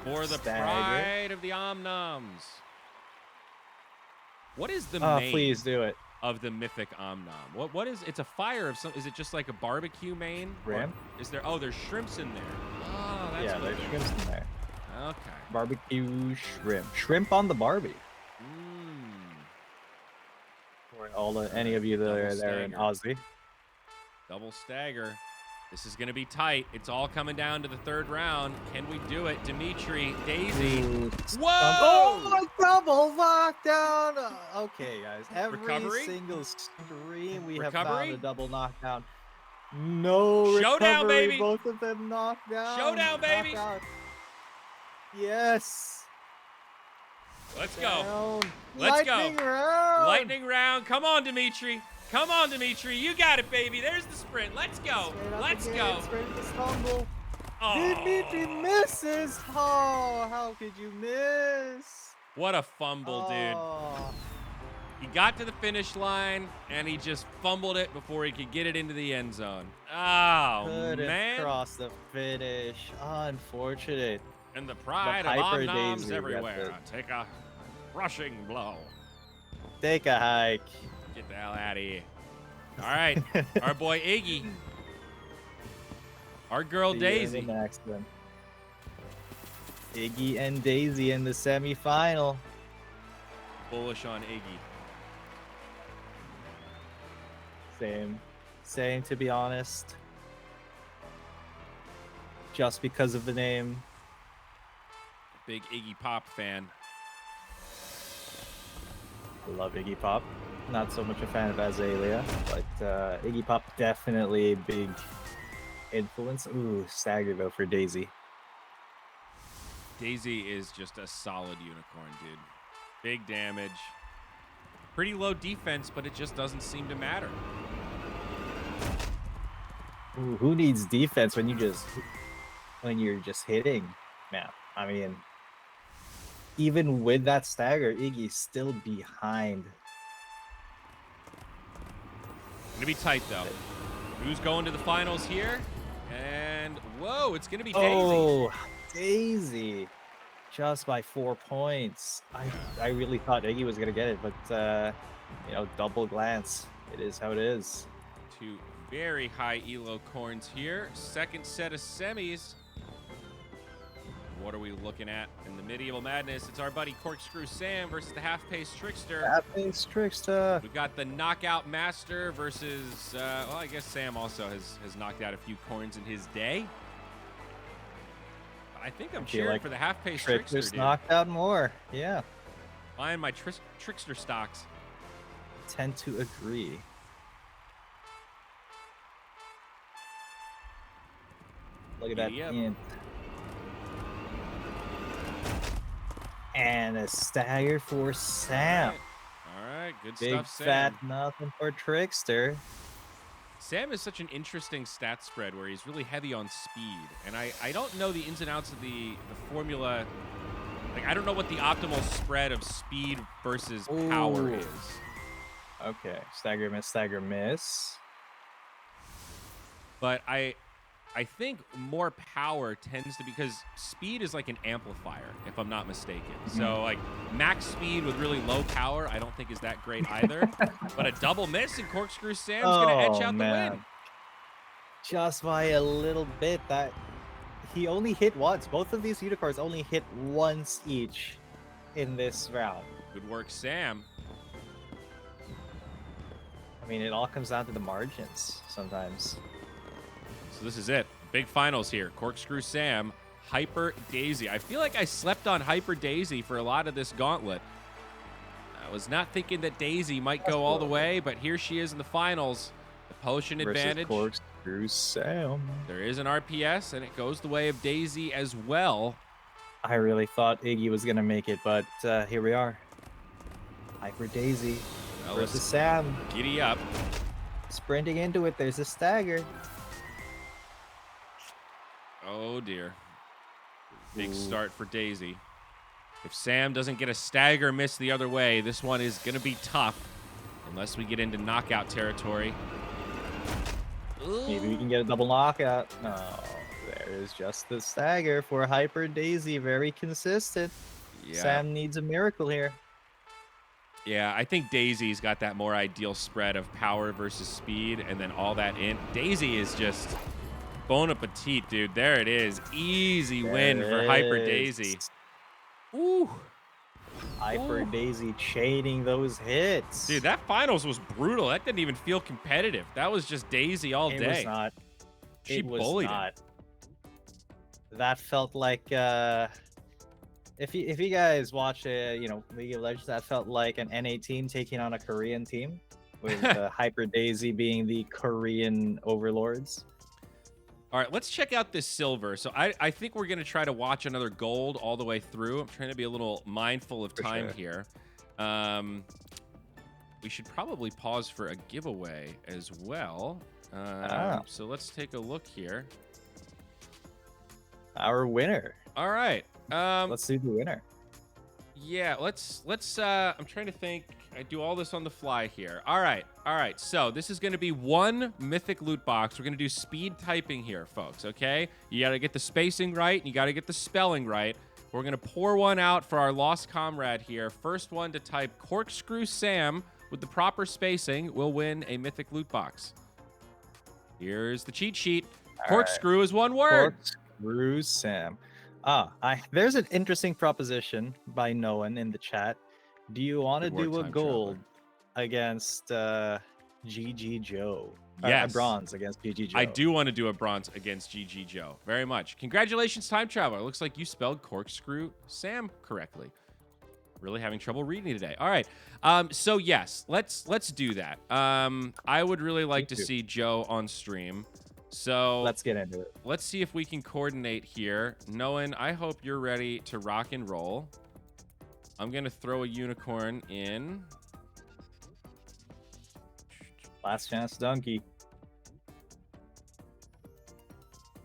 For the pride of the Omnoms. What is the Oh, name please do it. of the mythic Omnom? What is it's a fire of some, is it just like a barbecue main? Shrimp? Or is there there's shrimps in there. Oh, that's Yeah, what there's it is. shrimps in there. Okay. Barbecue shrimp. Shrimp on the Barbie. For any of you that are there in Aussie. Double stagger. This is going to be tight. It's all coming down to the 3rd round. Can we do it? Dimitri, Daisy. Ooh, Whoa! Oh, double knockdown! Okay, guys. Every Recovery? single stream we have Recovery? found a double knockdown. No Showdown, recovery. baby! Both of them knocked down. Showdown, baby! Knockout. Yes. Let's go. Down. Let's go. Lightning round. Lightning round. Come on, Dimitri. Come on, Dimitri. You got it, baby. There's the sprint. Let's go. Straight up Let's again, go. Straight to stumble. Oh, Dimitri misses. Oh, how could you miss? what a fumble, dude. Oh. He got to the finish line, and he just fumbled it before he could get it into the end zone. Oh, Couldn't man. cross the finish. Unfortunate. And the pride of Hyper Omnoms Daisy everywhere. got Take a crushing blow. Take a hike. Get the hell out of here. All right, our boy Iggy. Our girl See you in Daisy. the next one. Iggy and Daisy in the semifinal. Bullish on Iggy. Same to be honest. Just because of the name. Big Iggy Pop fan. I love Iggy Pop. Not so much a fan of Azalea, but Iggy Pop definitely a big influence. Ooh, stagger though for Daisy. Daisy is just a solid unicorn, dude. Big damage. Pretty low defense, but it just doesn't seem to matter. Ooh, who needs defense when you're just hitting? Man, I mean, even with that stagger, Iggy's still behind. Gonna be tight though. Who's going to the finals here? And whoa, it's gonna be Daisy. Oh, Daisy. Just by 4 points. I really thought Iggy was gonna get it, but you know, double glance. It is how it is. Two very high elo corns here. Second set of semis. What are we looking at in the Medieval Madness? It's our buddy Corkscrew Sam versus the half-pace Trickster. Half-pace Trickster. We've got the Knockout Master versus, well, I guess Sam also has knocked out a few corns in his day. I think I'm cheering like for the half-pace Trickster, dude. Knocked out more. Yeah. Buying my Trickster stocks. Tend to agree. Look at that int. And a stagger for Sam. All right. Good Big stuff, Sam. fat nothing for Trickster. Sam is such an interesting stat spread where he's really heavy on speed. And I don't know the ins and outs of the formula. Like, I don't know what the optimal spread of speed versus power is. Okay. Stagger, miss, stagger, miss. But I think more power tends to, because speed is like an amplifier, if I'm not mistaken. So like max speed with really low power, I don't think is that great either. But a double miss and Corkscrew Sam's gonna etch out the win. Just by a little bit. That he only hit once. Both of these unicorns only hit once each in this round. Good work, Sam. I mean, it all comes down to the margins sometimes. So this is it. Big finals here. Corkscrew Sam, Hyper Daisy. I feel like I slept on Hyper Daisy for a lot of this gauntlet. I was not thinking that Daisy might go all the way, but here she is in the finals. The potion advantage. Corkscrew Sam. There is an RPS, and it goes the way of Daisy as well. I really thought Iggy was going to make it, but here we are. Hyper Daisy versus Sam. Giddy up. Sprinting into it, there's a stagger. Oh, dear. Big start for Daisy. If Sam doesn't get a stagger miss the other way, this one is going to be tough. Unless we get into knockout territory. Maybe we can get a double knockout. No, there is just the stagger for Hyper Daisy. Very consistent. Yeah. Sam needs a miracle here. Yeah, I think Daisy's got that more ideal spread of power versus speed, and then all that in. Daisy is just bon appetit, dude. There it is. Easy win for Hyper Daisy. Ooh. Hyper Daisy chaining those hits. Dude, that finals was brutal. That didn't even feel competitive. That was just Daisy all day. It was not. She bullied it. That felt like if you guys watch League of Legends, that felt like an NA team taking on a Korean team, with Hyper Daisy being the Korean overlords. All right, let's check out this silver. So I think we're going to try to watch another gold all the way through. I'm trying to be a little mindful of time here. We should probably pause for a giveaway as well. So let's take a look here. Our winner. All right. Let's do the winner. Yeah, let's I'm trying to think. I do all this on the fly here. All right. So this is going to be one mythic loot box. We're going to do speed typing here, folks, okay? You got to get the spacing right, and you got to get the spelling right. We're going to pour one out for our lost comrade here. First one to type Corkscrew Sam with the proper spacing will win a mythic loot box. Here's the cheat sheet. Corkscrew is one word. Corkscrew Sam. There's an interesting proposition by Noan in the chat. Do you want to do a gold against GG Joe? Yes. A bronze against GG Joe. I do want to do a bronze against GG Joe. Very much. Congratulations, Time Traveler. Looks like you spelled Corkscrew Sam correctly. Really having trouble reading today. All right. So yes, let's do that. I would really like to see Joe on stream. So let's get into it. Let's see if we can coordinate here. Noan, I hope you're ready to rock and roll. I'm going to throw a unicorn in. Last chance donkey.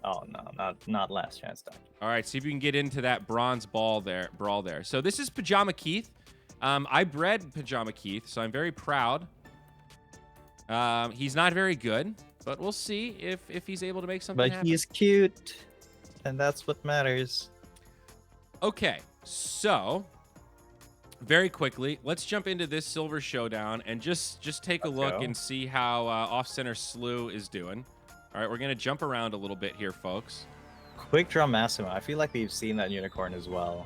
Oh no, not last chance donkey. All right, see if you can get into that bronze brawl there. So this is Pajama Keith. I bred Pajama Keith, so I'm very proud. He's not very good, but we'll see if he's able to make something But happen. he's cute, and that's what matters. Okay, so very quickly, let's jump into this silver showdown and just take a look and see how off-center Slew is doing. All right, we're gonna jump around a little bit here, folks. Quick Draw Massimo. I feel like we've seen that unicorn as well.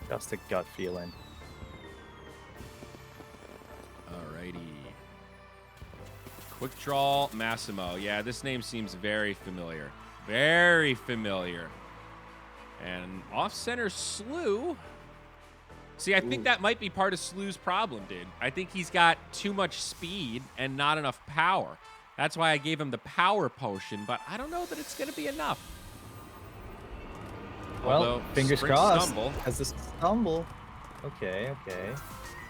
Just a gut feeling. Alrighty. Quick Draw Massimo. Yeah, this name seems very familiar. Very familiar. And off-center Slew. See, I think that might be part of Slew's problem, dude. I think he's got too much speed and not enough power. That's why I gave him the power potion, but I don't know that it's going to be enough. Well, Although, fingers sprint crossed. Stumble. Has this stumble? Okay.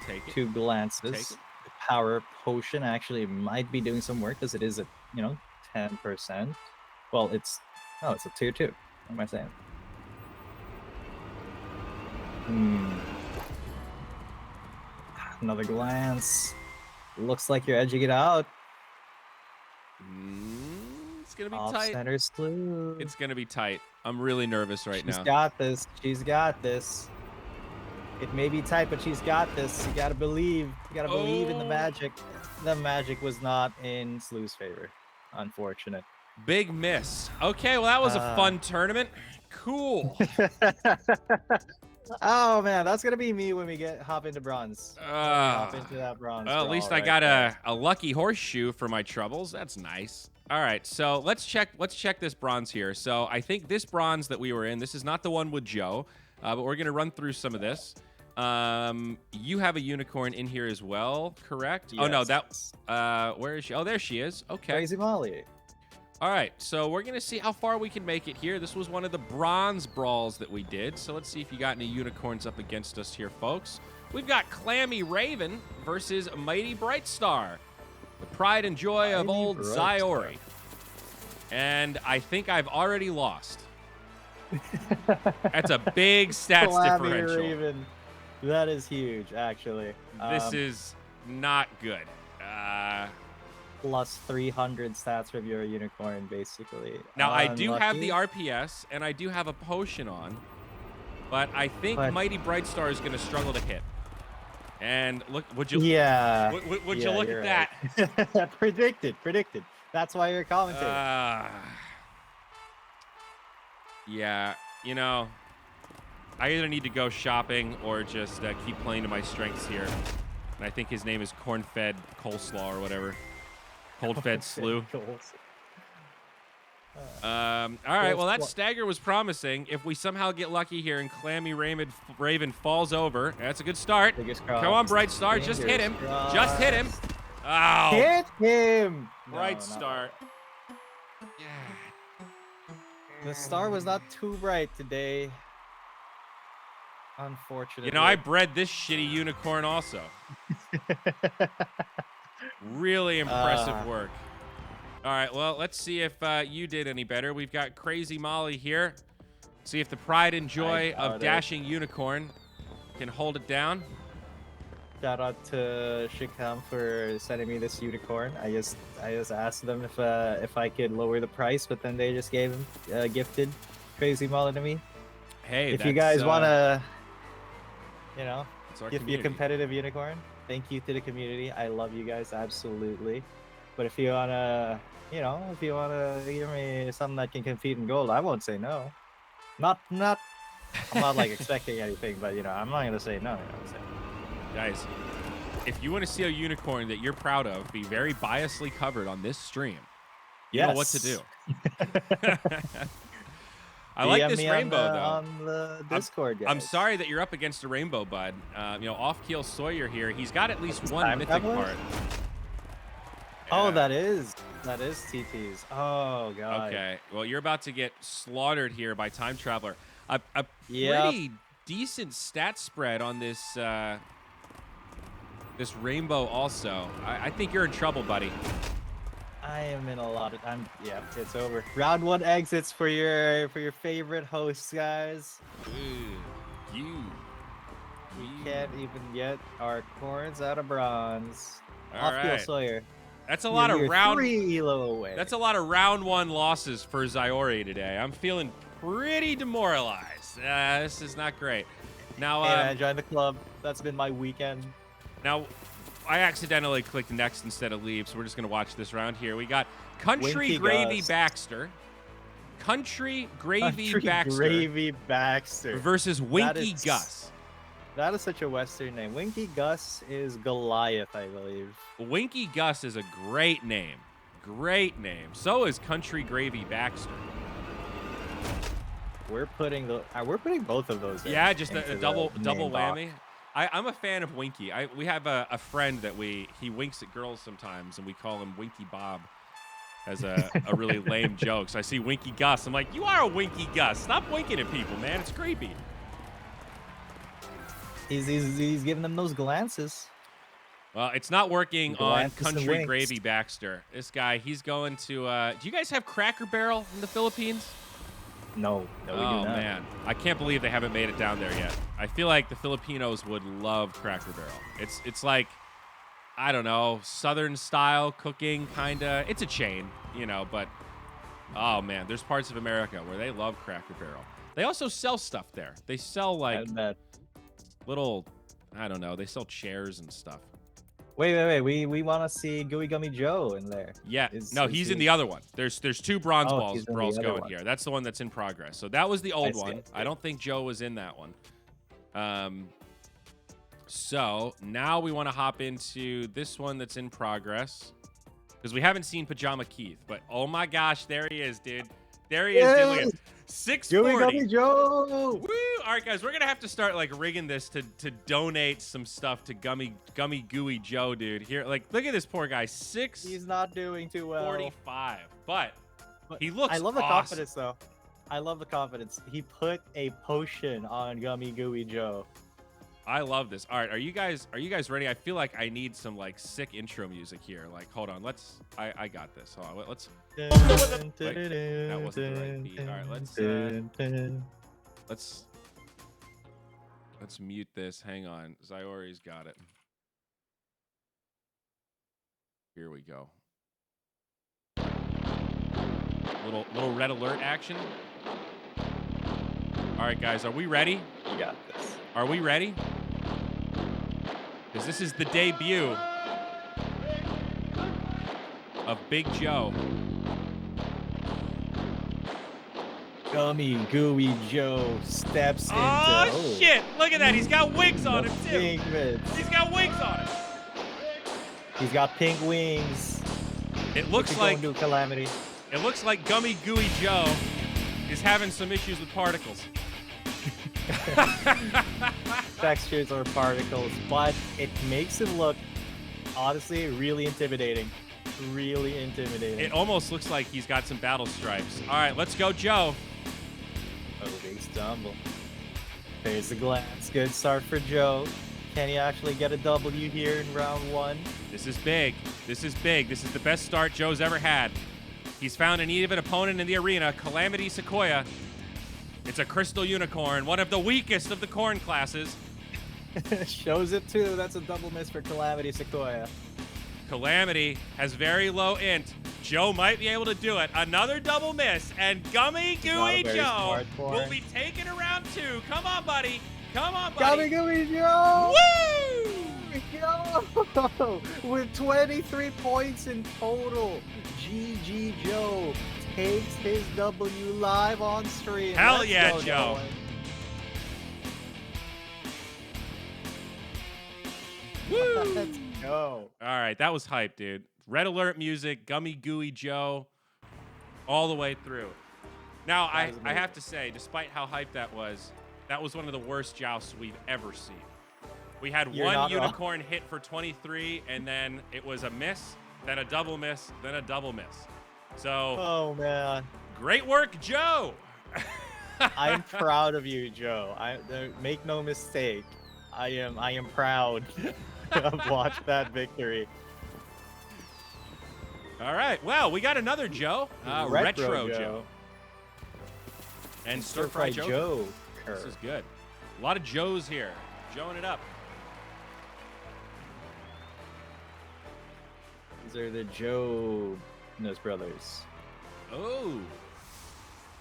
Take it. 2 glances. Take it. The power potion actually might be doing some work because it is at 10%. Well, it's a tier 2. What am I saying? Another glance. Looks like you're edging it out. It's going to be Off tight. center Slew. It's going to be tight. I'm really nervous right She's now. got this. She's got this. It may be tight, but she's got this. You gotta believe. You gotta believe in the magic. The magic was not in Slew's favor. Unfortunate. Big miss. Okay, well, that was a fun tournament. Cool. Oh man, that's gonna be me when we hop into bronze. Hop into that bronze. Well, at least I got a lucky horseshoe for my troubles. That's nice. All right, so let's check this bronze here. So I think this bronze that we were in, this is not the one with Joe, but we're gonna run through some of this. You have a unicorn in here as well, correct? Yes. Oh no, that where is she? Oh, there she is. Okay. Crazy Molly. All right, so we're going to see how far we can make it here. This was one of the bronze brawls that we did, so let's see if you got any unicorns up against us here, folks. We've got Clammy Raven versus Mighty Brightstar, the pride and joy of old Zyori. And I think I've already lost. That's a big stats Clammy differential. Raven. That is huge, actually. This is not good. Plus 300 stats from your unicorn, basically. Now, I do have Unlucky. the RPS, and I do have a potion on, but I think But- Mighty Brightstar is going to struggle to hit. And look, would you? Yeah. Would you Yeah, look you're at that? right. Predicted. That's why you're commentating. Yeah, I either need to go shopping or just keep playing to my strengths here. And I think his name is Corn-Fed Coleslaw or whatever. Cold-Fed Slew. All right, well, that stagger was promising. If we somehow get lucky here and Clammy Raven falls over, that's a good start. Fingers Come on, crossed. Brightstar, just hit him. Fingers Just hit him. crossed. Oh, Hit him! No, not Brightstar. Yeah. The star was not too bright today. Unfortunately. I bred this shitty unicorn also. Really impressive work. All right, well, let's see if you did any better. We've got Crazy Molly here. See if the pride and joy of Dashing Unicorn can hold it down. Shout out to Shikam for sending me this unicorn. I just asked them if I could lower the price, but then they just gifted Crazy Molly to me. Hey, if you guys want to, it's our give me a community. competitive unicorn, thank you to the community. I love you guys absolutely. But if you wanna, if you wanna give me something that can compete in gold, I won't say no. I'm not like expecting anything, but I'm not gonna say no. You know what I'm saying? Guys, if you want to see a unicorn that you're proud of be very biasly covered on this stream, you know what to do. I like DM this me rainbow, though. on the Discord, guys. I'm sorry that you're up against a rainbow, bud. Off-keel Sawyer here. He's got at least one time mythic traveler? part. Oh, Yeah. that is TTs. Oh god. Okay. Well, you're about to get slaughtered here by Time Traveler. A Yep. pretty decent stat spread on this This Rainbow also. I think you're in trouble, buddy. I am in a lot of time. Yeah, it's over. Round 1 exits for your favorite hosts, guys. Ooh, you. We can't even get our corns out of bronze. All Off-field right. Sawyer. That's a lot of round. 3 elo away. That's a lot of round 1 losses for Zyori today. I'm feeling pretty demoralized. This is not great. Now, Hey man, join the club. That's been my weekend. Now, I accidentally clicked next instead of leave, so we're just gonna watch this round here. We got Country Winky Gravy Gus. Baxter. Country Gravy Country Baxter Gravy Baxter. versus Winky is- Gus. That is such a Western name. Winky Gus is Goliath, I believe. Winky Gus is a great name. Great name. So is Country Gravy Baxter. We're putting both of those. Yeah, just into a the double name box. whammy. I'm a fan of Winky. We have a friend that he winks at girls sometimes, and we call him Winky Bob as a really lame joke. So I see Winky Gus. I'm like, you are a Winky Gus. Stop winking at people, man. It's creepy. He's giving them those glances. Well, it's not working on Glances and Country winks. Gravy Baxter. This guy, he's going to. Do you guys have Cracker Barrel in the Philippines? No, we do Oh not. man, I can't believe they haven't made it down there yet. I feel like the Filipinos would love Cracker Barrel. It's like, I don't know, Southern style cooking, kinda. It's a chain, but oh man, there's parts of America where they love Cracker Barrel. They also sell stuff there. They sell like I bet. little, I don't know, they sell chairs and stuff. Wait. We want to see Gooey Gummy Joe in there. Yeah, Is he's in he- the other one. There's 2 bronze Oh, balls he's in the balls other going one. here. That's the one that's in progress. So that was the old see, one. I see. I don't think Joe was in that one. So now we want to hop into this one that's in progress because we haven't seen Pajama Keith. But oh my gosh, there he is, dude. There he is, dude. Look at Yes! it. Gooey 640. Gummy Joe. Woo! All right, guys, we're gonna have to start like rigging this to donate some stuff to Gummy Gooey Joe, dude. Here, like, look at this poor guy, He's not doing too well. 645. But But he looks I love the awesome. confidence though. I love the confidence. He put a potion on Gummy Gooey Joe. I love this. All right, are you guys ready? I feel like I need some like sick intro music here. Like, hold on, I got this. Hold on, let's. Wait, that wasn't the right beat. All right, let's mute this. Hang on, Zyori's got it. Here we go. Little red alert action. All right, guys, are we ready? You got this. Are we ready? Because this is the debut of Big Joe. Gummy Gooey Joe steps into. Oh, shit! Look at that. He's got wigs on him, too. Pink mitts. He's got wigs on him. He's got pink wings. It looks Could like go into Calamity. Gummy Gooey Joe is having some issues with particles. Textures or particles, but it makes him look honestly really intimidating. Really intimidating. It almost looks like he's got some battle stripes. All right, let's go, Joe. Oh, big stumble. There's the glance. Good start for Joe. Can he actually get a W here in round 1? This is big. This is big. This is the best start Joe's ever had. He's found an even opponent in the arena, Calamity Sequoia. It's a crystal unicorn, one of the weakest of the corn classes. Shows it too. That's a double miss for Calamity Sequoia. Calamity has very low int. Joe might be able to do it. Another double miss, and Gummy Not a Gooey very Joe smart corn. will be taken around 2. Come on, buddy. Come on, Gummy buddy. Gooey Joe! Woo! Joe! With 23 points in total. GG Joe takes his W live on stream. Hell Let's yeah, go, Joe. Nolan. Woo! Let's go. All right, that was hype, dude. Red alert music, Gummy Gooey Joe, all the way through. Now, That I was amazing. have to say, despite how hype that was one of the worst jousts we've ever seen. We had You're one not wrong. unicorn hit for 23, and then it was a miss, then a double miss, then a double miss. So, Oh man. great work, Joe. I'm proud of you, Joe. Make no mistake. I am proud. Watch that victory. All right. Well, we got another Joe. Retro Joe. And Stir Fry Joe. This is good. A lot of Joes here. Joeing it up. These are the Jonas brothers. Oh.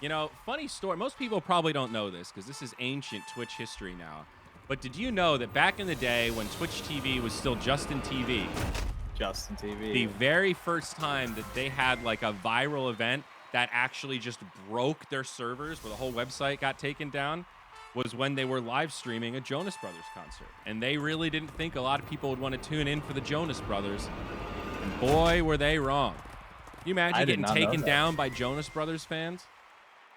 You know, funny story. Most people probably don't know this because this is ancient Twitch history now. But did you know that back in the day when Twitch TV was still Justin TV, the very first time that they had like a viral event that actually just broke their servers where the whole website got taken down was when they were live streaming a Jonas Brothers concert. And they really didn't think a lot of people would want to tune in for the Jonas Brothers. And boy, were they wrong. Can you imagine getting taken down by Jonas Brothers fans?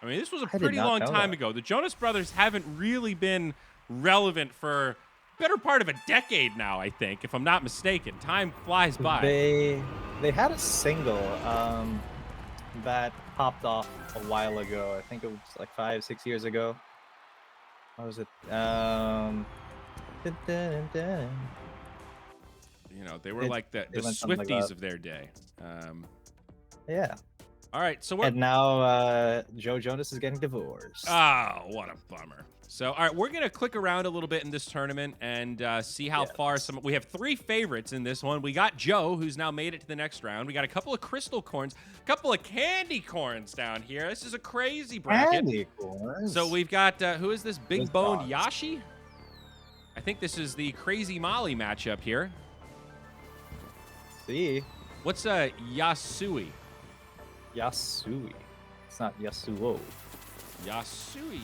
I mean, this was a pretty long time ago. The Jonas Brothers haven't really been relevant for a better part of a decade now, I think, if I'm not mistaken. Time flies by. They had a single that popped off a while ago. I think it was like 5-6 years ago. What was it? You know, they were like the Swifties like of their day. Yeah. All right, so and now Joe Jonas is getting divorced. Oh, what a bummer. So, all right, we're going to click around a little bit in this tournament and see how far we have 3 favorites in this one. We got Joe, who's now made it to the next round. We got a couple of crystal corns, a couple of candy corns down here. This is a crazy bracket. Candy corns. So we've got, who is this? Big Boned Yashi? I think this is the Crazy Molly matchup here. See? What's Yasui? Yasui. It's not Yasuo. Yasui.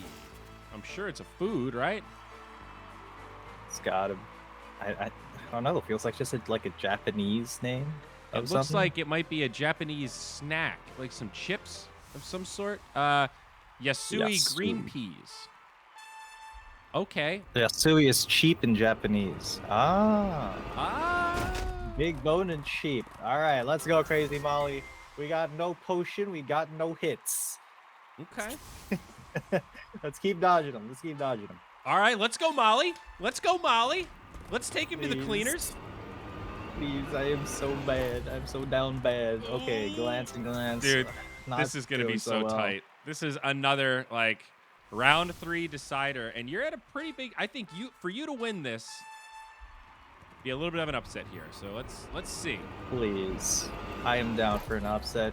I'm sure it's a food, right? It's gotta. I don't know. It feels like just like a Japanese name. It looks like it might be a Japanese snack, like some chips of some sort. Yasui green peas. Okay. Yasui is cheap in Japanese. Big bone and cheap. All right, let's go, Crazy Molly. We got no potion. We got no hits. Okay. Let's keep dodging them. All right, let's go, Molly. Let's take him to the cleaners. Please, I am so bad. I'm so down bad. Okay, glance. Dude, this is going to be so tight. This is another, like, round 3 decider, and you're at a pretty big... I think for you to win this, be a little bit of an upset here. So let's see. Please. I am down for an upset.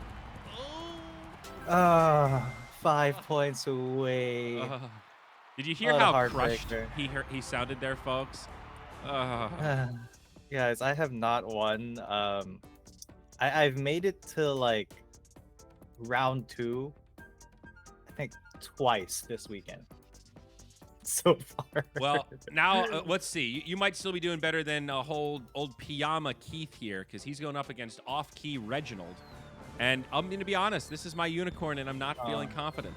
5 points away. Did you hear how crushed he sounded there, folks? Guys, I have not won. I've made it to like round 2, I think twice this weekend. So far. Well, now let's see. You might still be doing better than old Piyama Keith here, because he's going up against off-key Reginald. And I'm going to be honest, this is my unicorn, and I'm not feeling confident.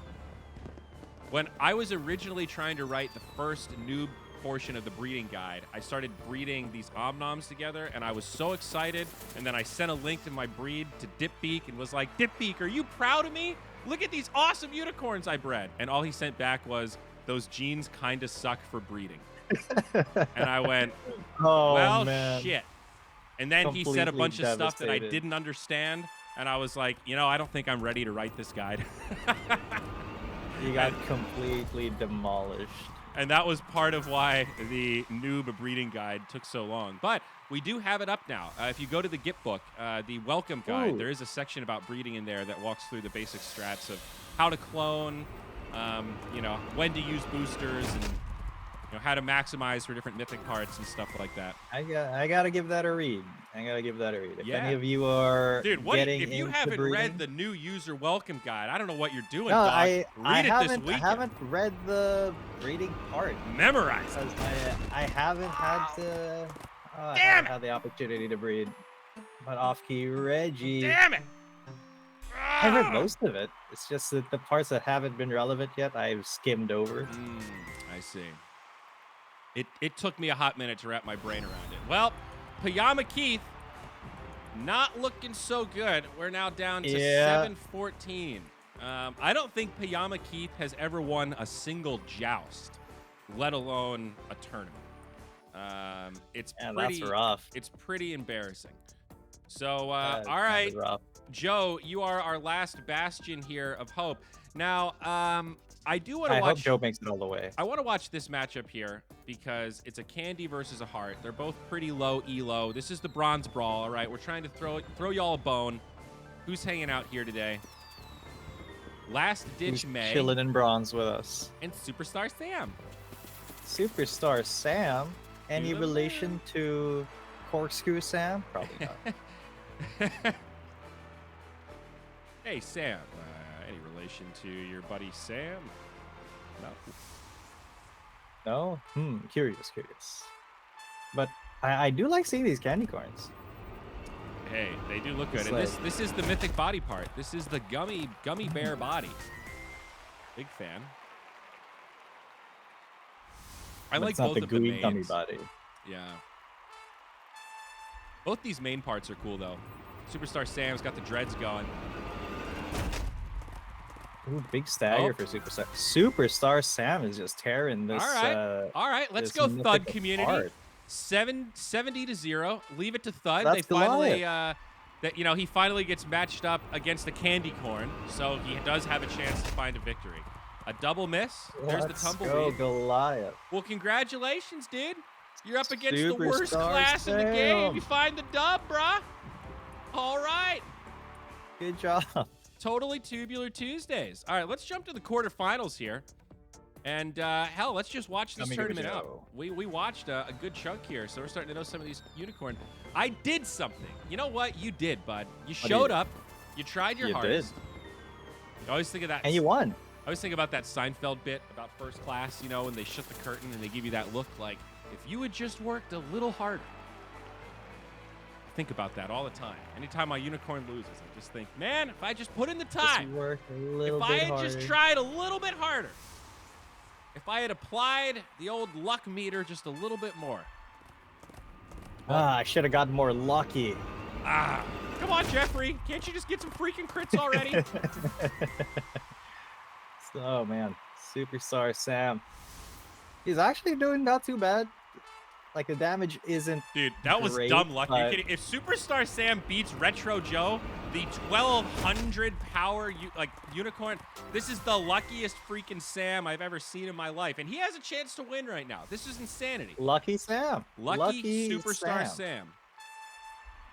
When I was originally trying to write the first noob portion of the breeding guide, I started breeding these omnoms together, and I was so excited. And then I sent a link to my breed to Dipbeak and was like, Dipbeak, are you proud of me? Look at these awesome unicorns I bred. And all he sent back was, those genes kind of suck for breeding. And I went, well, shit. And then he said a bunch of stuff that I didn't understand. And I was like, I don't think I'm ready to write this guide. You got completely demolished. And that was part of why the noob breeding guide took so long. But we do have it up now. If you go to the Git book, the welcome guide, there is a section about breeding in there that walks through the basic strats of how to clone, when to use boosters, and how to maximize for different mythic parts and stuff like that. I gotta give that a read. If any of you are if you haven't read the new user welcome guide, I don't know what you're doing, no, dog. Read it this weekend. I haven't read the breeding part. Memorize it. I haven't had to. I haven't had the opportunity to breed. But off-key Reggie. Damn it! I read most of it. It's just that the parts that haven't been relevant yet, I've skimmed over. I see. It took me a hot minute to wrap my brain around it. Well, Piyama Keith, not looking so good. We're now down to 7-14. I don't think Piyama Keith has ever won a single joust, let alone a tournament. It's And pretty that's rough. it's pretty embarrassing. So, That is all right, kinda rough. Joe, you are our last bastion here of hope. Now, I do want to I hope watch. Joe makes it all the way. I want to watch this matchup here because it's a candy versus a heart. They're both pretty low elo. This is the bronze brawl. All right, we're trying to throw y'all a bone. Who's hanging out here today? Last Ditch Who's May chilling in bronze with us. and Superstar Sam. Superstar Sam. Any You the relation to Corkscrew Sam? Probably not. Hey, Sam. Any relation to your buddy Sam? No. No? Curious. But I do like seeing these candy corns. Hey, they do look good. It's And like- this is the mythic body part. This is the gummy bear body. Big fan. I But like it's not both the of the gooey gummy mains. body. Yeah. Both these main parts are cool though. Superstar Sam's got the dreads going. Ooh, big stagger for Superstar. Superstar Sam is just tearing this. All right, let's this go mythic Thud community. apart. 70-0. Leave it to Thud. That's They finally Goliath. he finally gets matched up against the candy corn, so he does have a chance to find a victory. A double miss. There's Let's the go, tumbleweed. Goliath. Well, congratulations, dude. You're up against the worst Superstar class in the game. Sam. You find the dub, bruh. All right. Good job. Totally Tubular Tuesdays. All right, let's jump to the quarterfinals here. And hell, let's just watch this Let me give it tournament a out. go. We watched a good chunk here, so we're starting to know some of these unicorn. I did something. You know what? You did, bud. You did showed you- up. You tried your You hardest. I always think of that. And you won. I always think about that Seinfeld bit about first class, you know, when they shut the curtain and they give you that look like, if you had just worked a little harder. I think about that all the time. Anytime my unicorn loses, I just think, man, if I just put in the time, Just work a little if bit I had harder. just tried a little bit harder, if I had applied the old luck meter just a little bit more. I should have gotten more lucky. Come on, Jeffrey. Can't you just get some freaking crits already? Oh man, Superstar Sam. He's actually doing not too bad. Like the damage isn't. Dude, that was Great, dumb luck. You're but- kidding? If Superstar Sam beats Retro Joe, the 1200 power unicorn, this is the luckiest freaking Sam I've ever seen in my life, and he has a chance to win right now. This is insanity. Lucky Sam. Lucky Superstar Sam.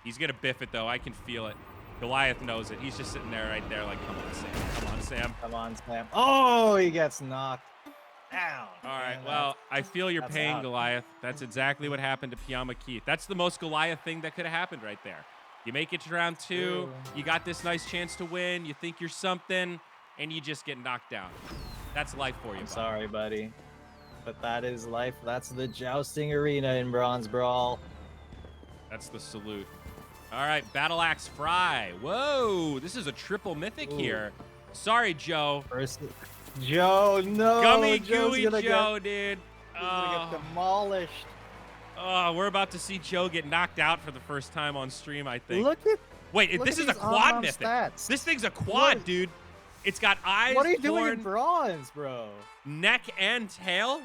He's gonna biff it though. I can feel it. Goliath knows it. He's just sitting there right there, like, come on, Sam. Come on, Sam. Come on, Sam. Oh, he gets knocked down. All right, Man, well, I feel your that's pain, out. Goliath. That's exactly what happened to Piyama Keith. That's the most Goliath thing that could have happened right there. You make it to round 2, True. you got this nice chance to win, you think you're something, and you just get knocked down. That's life for you, I'm bud. sorry, buddy. But that is life. That's the jousting arena in Bronze Brawl. That's the salute. All right, Battle Axe Fry. Whoa, this is a triple mythic Ooh. here. Sorry, Joe. First, Joe, no. Gummy Joe's Gooey gonna Joe, dude. He's gonna get demolished. Oh, we're about to see Joe get knocked out for the first time on stream, I think. Look at. Wait, look this at is a these quad on-off mythic. stats. This thing's a quad, What- dude. It's got eyes, What are you doing in horn, bronze, bro? neck, and tail.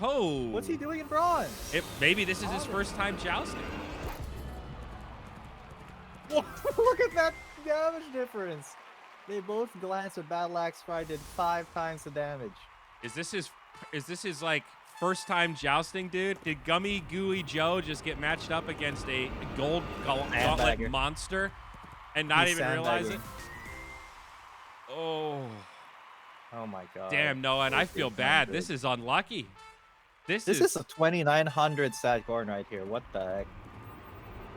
Oh. What's he doing in bronze? Maybe this is his Solid. first time jousting. Look at that damage difference. They both glanced at Battle Axe Fry, did 5 times the damage. Is this his like first time jousting, dude? Did Gummy Gooey Joe just get matched up against a gold gauntlet Sandbagger. monster and not He's even realize it? sandbagging. Oh, Oh my god. damn, Noah, and I feel bad. This is unlucky. This is a 2900 stat corn right here. What the heck?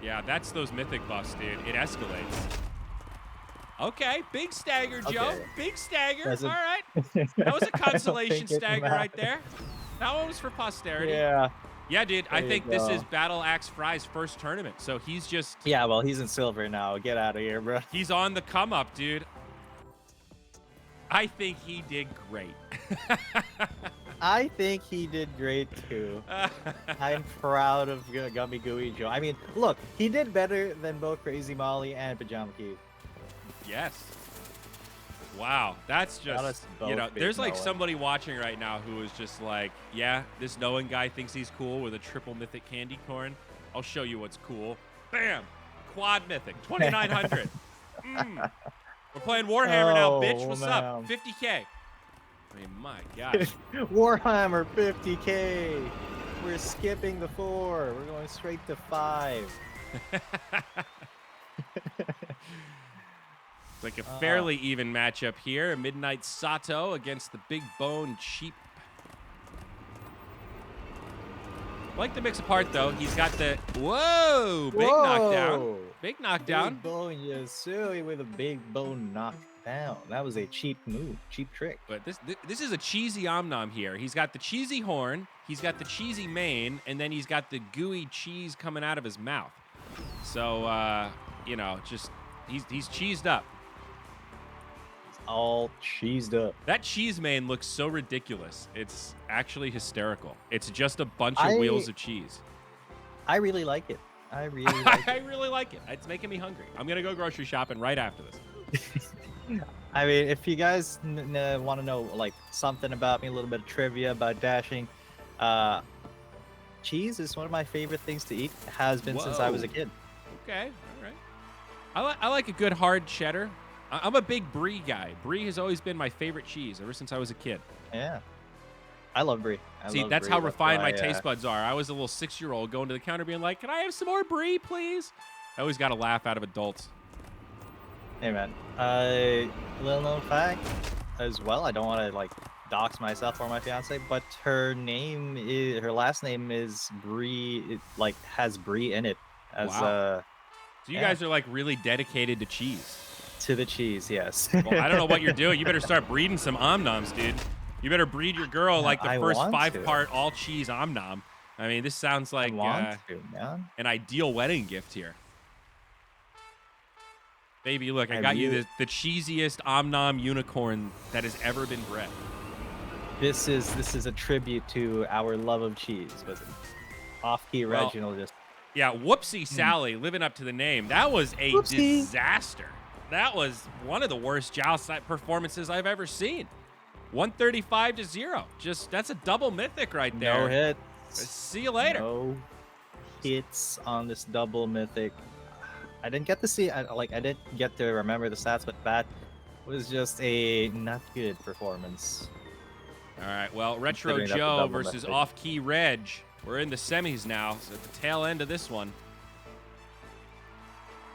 Yeah, that's those mythic buffs, dude. It escalates. Okay, big stagger, Joe. Okay. Big stagger. Doesn't- All right. That was a I don't consolation think it stagger right matters. there. That one was for posterity. Yeah. Yeah, dude. I There you think this go. is Battle Axe Fry's first tournament. So he's just Yeah, well, he's in silver now. Get out of here, bro. he's on the come up, dude. I think he did great. I think he did great too. I'm proud of Gummy Gooey Joe. I mean, look, he did better than both Crazy Molly and Pajama Keith. Yes. Wow, that's Got us just, both big there's like knowing. somebody watching right now who is just like, yeah, this knowing guy thinks he's cool with a triple mythic candy corn. I'll show you what's cool. Bam! Quad mythic, 2,900. We're playing Warhammer now, bitch. Oh, What's up? man. 50K. I mean, my gosh. Warhammer 50K. We're skipping the 4. We're going straight to 5. It's like a fairly even matchup here. Midnight Sato against the Big Bone Cheap. I like the mix apart, though. He's got the... Whoa! Big knockdown. Big knockdown. Big Bone Yasui with a big bone knockdown. That was a cheap move, cheap trick. But this is a cheesy Omnom here. He's got the cheesy horn, he's got the cheesy mane, and then he's got the gooey cheese coming out of his mouth. So, just he's cheesed up. All cheesed up. That cheese mane looks so ridiculous. It's actually hysterical. It's just a bunch of wheels of cheese. I really like it. I really like I really like it. It's making me hungry. I'm going to go grocery shopping right after this. I mean, if you guys want to know like something about me, a little bit of trivia about dashing, cheese is one of my favorite things to eat. It has been since I was a kid. Okay, all right. I like a good hard cheddar. I'm a big brie guy. Brie has always been my favorite cheese ever since I was a kid. Yeah, I love brie. See, that's how refined my taste buds are. I was a little 6-year-old going to the counter being like, "Can I have some more brie, please?" I always got a laugh out of adults. Hey man, little known fact as well. I don't want to like dox myself or my fiance, but her last name is Brie. It like has Brie in it as wow. So you guys are like really dedicated to cheese. To the cheese, yes. Well, I don't know what you're doing. You better start breeding some Omnoms, dude. You better breed your girl like the first 5-part all cheese Omnom. I mean, this sounds like an ideal wedding gift here. Baby, look, I got you the cheesiest Omnom unicorn that has ever been bred. This is a tribute to our love of cheese. Was it off-key Reginald just? Yeah, Whoopsie Sally living up to the name. That was a disaster. That was one of the worst Joust performances I've ever seen. 135-0. Just that's a double mythic right there. No hits. See you later. No hits on this double mythic. I didn't get to see. I didn't get to remember the stats, but that was just a not good performance. All right. Well, Retro Joe versus Off Key Reg. We're in the semis now. So at the tail end of this one.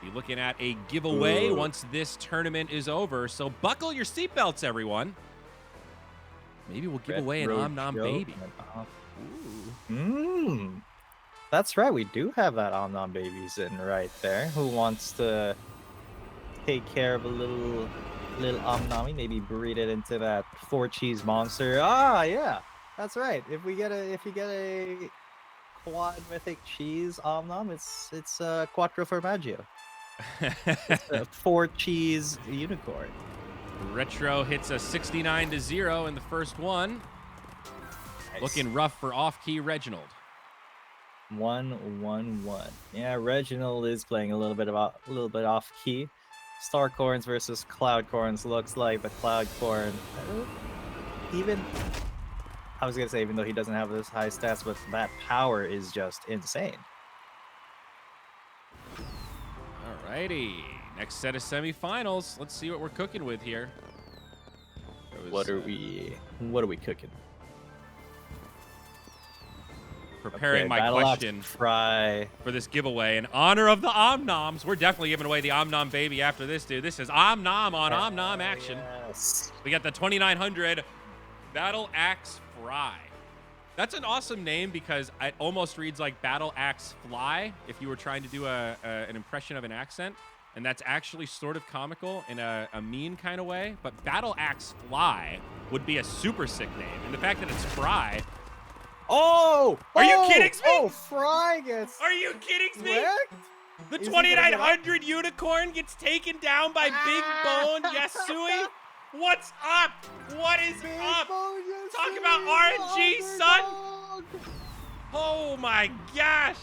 Be looking at a giveaway once this tournament is over. So buckle your seatbelts, everyone. Maybe we'll give away an Omnom baby. That's right. We do have that Omnom baby sitting right there. Who wants to take care of a little Omnomi? Maybe breed it into that 4 cheese monster. Ah, yeah, that's right. If you get a quad mythic cheese Omnom, it's Quattro Formaggio. It's a 4 cheese unicorn. Retro hits a 69-0 in the first one. Nice. Looking rough for off-key Reginald. 1-1-1. Yeah, Reginald is playing a little bit off-key. Starcorns versus Cloudcorns looks like the Cloudcorn. Even though he doesn't have this high stats, but that power is just insane. Alrighty, next set of semifinals. Let's see what we're cooking with here. What are we cooking? Preparing my question for this giveaway in honor of the Omnoms. We're definitely giving away the Omnom baby after this, dude. This is Omnom on Omnom action. Yes. We got the 2,900 Battle Axe Fry. That's an awesome name because it almost reads like Battle Axe Fly if you were trying to do an impression of an accent. And that's actually sort of comical in a mean kind of way. But Battle Axe Fly would be a super sick name. And the fact that it's Fry... Are you kidding me? Oh, Fry gets... Are you kidding me? Wrecked? The 2,900 unicorn gets taken down by Big Bone Yasui? What's up? What is up? Talk about RNG, son. Oh my gosh.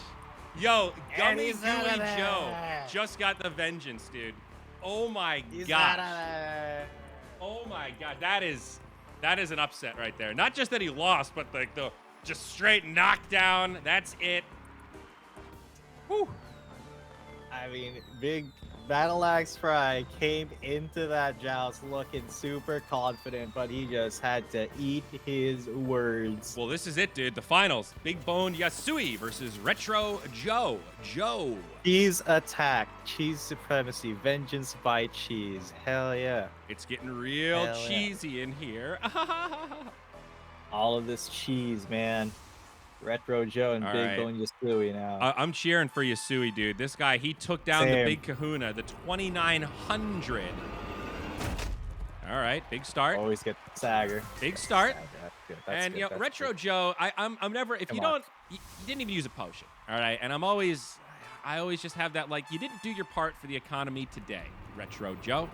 Yo, Gummy Gooey Joe just got the vengeance, dude. Oh my gosh. Oh my God, that is an upset right there. Not just that he lost, but like the just straight knockdown. That's it. Whew. I mean, big Battle Axe Fry came into that joust looking super confident, but he just had to eat his words. Well, this is it, dude. The finals. Big Bone Yasui versus Retro Joe. Joe. Cheese attack, cheese supremacy, vengeance by cheese. Hell yeah. It's getting real Hell yeah. cheesy in here. All of this cheese, man. Retro Joe and All Big right. Bone Yasui now. I'm cheering for Yasui, dude. This guy, he took down the Same. Big Kahuna, the 2900. All right, big start. Always get Sagger. Big start. Sagger, that's good, that's And good, you know, that's Retro good. Joe, I'm never, if Come you on. don't, you didn't even use a potion. All right, and I always just have that, like, you didn't do your part for the economy today, Retro Joe.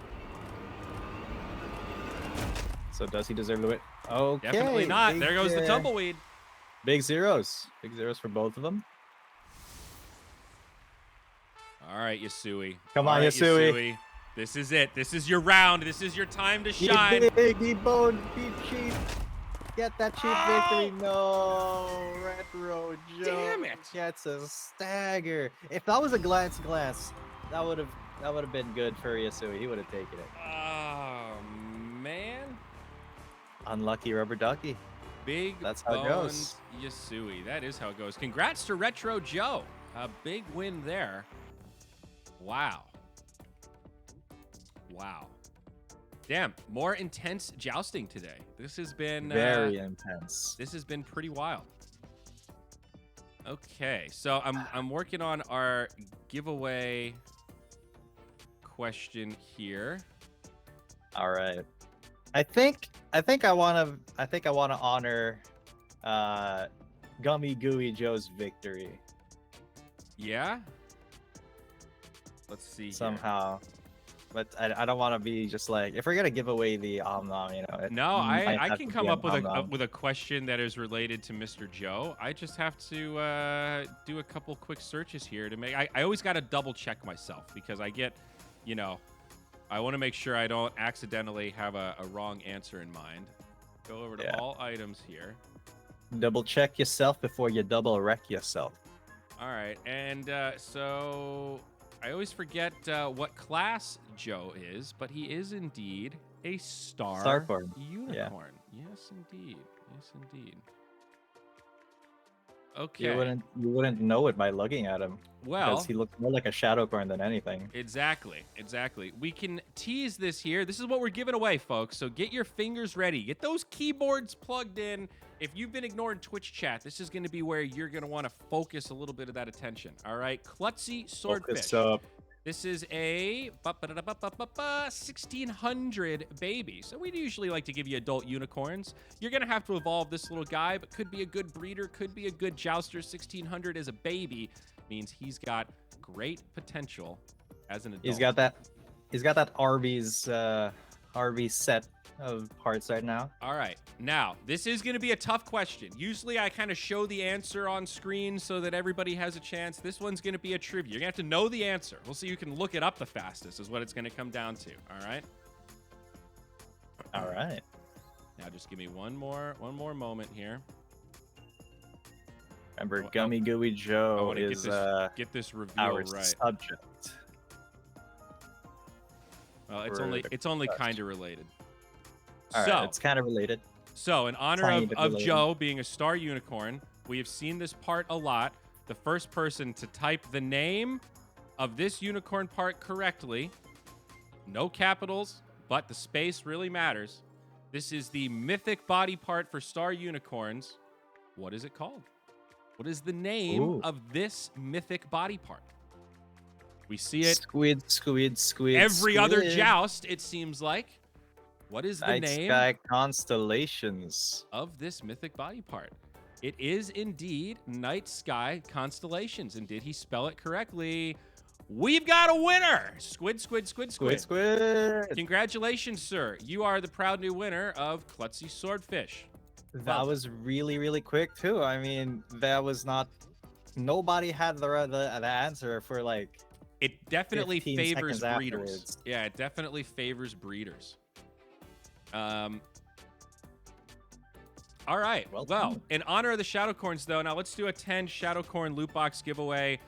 So does he deserve the win? Okay. Definitely not. big, There goes the tumbleweed. Big zeros. Big zeros for both of them. All right, Yasui. Come All on, right, Yasui. This is it. This is your round. This is your time to Be shine. big, be bold, be cheap. Get that cheap Oh! victory. No, Retro Joe Damn it. gets a stagger. If that was a glass, that would have been good for Yasui. He would have taken it. Oh, man. Unlucky rubber ducky. Big That's how it Bones goes. Yasui. That is how it goes. Congrats to Retro Joe. A big win there. Wow. Wow. Damn, more intense jousting today. This has been Very intense. This has been pretty wild. Okay, so I'm working on our giveaway question here. All right. I think I want to honor Gummy Gooey Joe's victory Yeah. Let's see here. somehow. But I don't want to be just like, if we're gonna give away the nom, No, I have can to come be up with an nom. a question that is related to Mr. Joe. I just have to do a couple quick searches here to make. I always got to double check myself because I get, I want to make sure I don't accidentally have a wrong answer in mind. Go over to Yeah. all items here. Double check yourself before you double wreck yourself. All right, and so I always forget what class Joe is, but he is indeed a star unicorn. Yes, indeed. Yes, indeed. Okay. You wouldn't know it by looking at him. Well, Because he looks more like a Shadowcorn than anything. exactly. We can tease this here. This is what we're giving away, folks. So get your fingers ready. Get those keyboards plugged in. If you've been ignoring Twitch chat, this is going to be where you're going to want to focus a little bit of that attention. All right, Klutzy Swordfish. Focus up. This is a 1600 baby. So we usually like to give you adult unicorns. You're going to have to evolve this little guy, but could be a good breeder, could be a good jouster. 1600 as a baby means he's got great potential as an adult. He's got that Arby's set of parts right now. All right. Now, this is going to be a tough question. Usually I kind of show the answer on screen so that everybody has a chance. This one's going to be a trivia. You're going to have to know the answer. We'll see who can look it up the fastest is what it's going to come down to. All right? All right. Now just give me one more moment here. Remember, Oh, Gummy Gooey I Joe want to is get this reveal our right. subject. Well, for it's only quest. kind of related. All So, right, it's kind of related. So, in honor Tiny of, bit of related. Joe being a star unicorn, we have seen this part a lot. The first person to type the name of this unicorn part correctly, no capitals, but the space really matters. This is the mythic body part for star unicorns. What is it called? What is the name Ooh. of this mythic body part? We see it Squid. every other squid. joust, it seems like. What is the Night name Sky Constellations. of this mythic body part? It is indeed Night Sky Constellations. And did he spell it correctly? We've got a winner! Squid. Squid. Congratulations, sir. You are the proud new winner of Klutzy Swordfish. That was really, really quick too. I mean, that was not. Nobody had the answer for like. It definitely 15 favors seconds breeders. afterwards. Yeah, it definitely favors breeders. All right. Well Well, done. in honor of the Shadowcorns, though, now let's do a 10 Shadowcorn loot box giveaway.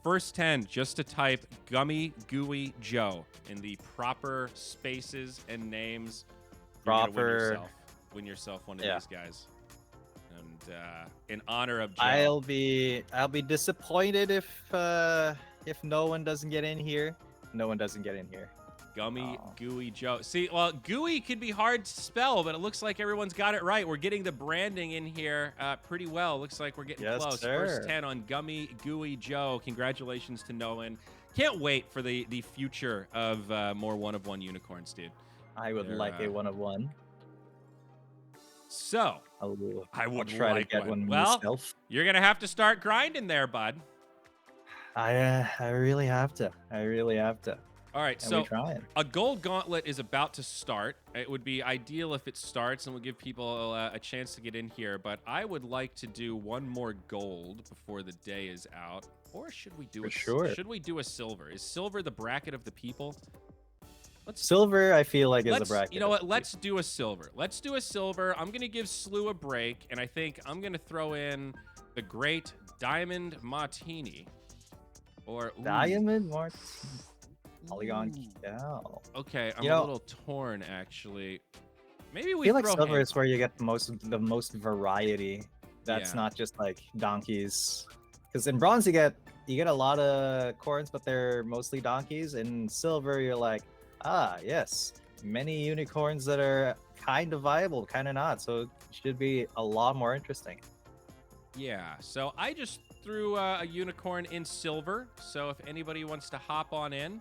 First 10, just to type Gummy Gooey Joe in the proper spaces and names. You're gonna Proper. Win yourself one of Yeah. these guys. And in honor of Joe. I'll be disappointed if no one doesn't get in here. No one doesn't get in here. Gummy Aw. Gooey Joe. See, well, gooey could be hard to spell, but it looks like everyone's got it right. We're getting the branding in here pretty well. Looks like we're getting Yes, close. sir. First 10 on Gummy Gooey Joe. Congratulations to Nolan. Can't wait for the future of more one-of-one unicorns, dude. I would like a 1-of-1. So, I would try like to get one. one Well, myself. you're going to have to start grinding there, bud. I really have to. I really have to. All right, And so we trying. a gold gauntlet is about to start. It would be ideal if it starts and would give people a chance to get in here, but I would like to do one more gold before the day is out. Or should we do should we do a silver? Is silver the bracket of the people? Silver, I feel like, is a bracket. You know what? Let's do a silver. Let's do a silver. I'm going to give Slew a break, and I think I'm going to throw in the great Diamond Martini. Or Diamond Martini. Polygon Cow. Okay, I'm You a know, little torn, actually. Maybe I we feel like throw silver is Hancock. where you get the most variety. That's Yeah. not just like donkeys. Because in bronze you get a lot of corns, but they're mostly donkeys. In silver, you're like, yes, many unicorns that are kind of viable, kind of not. So it should be a lot more interesting. Yeah, so I just threw a unicorn in silver. So if anybody wants to hop on in,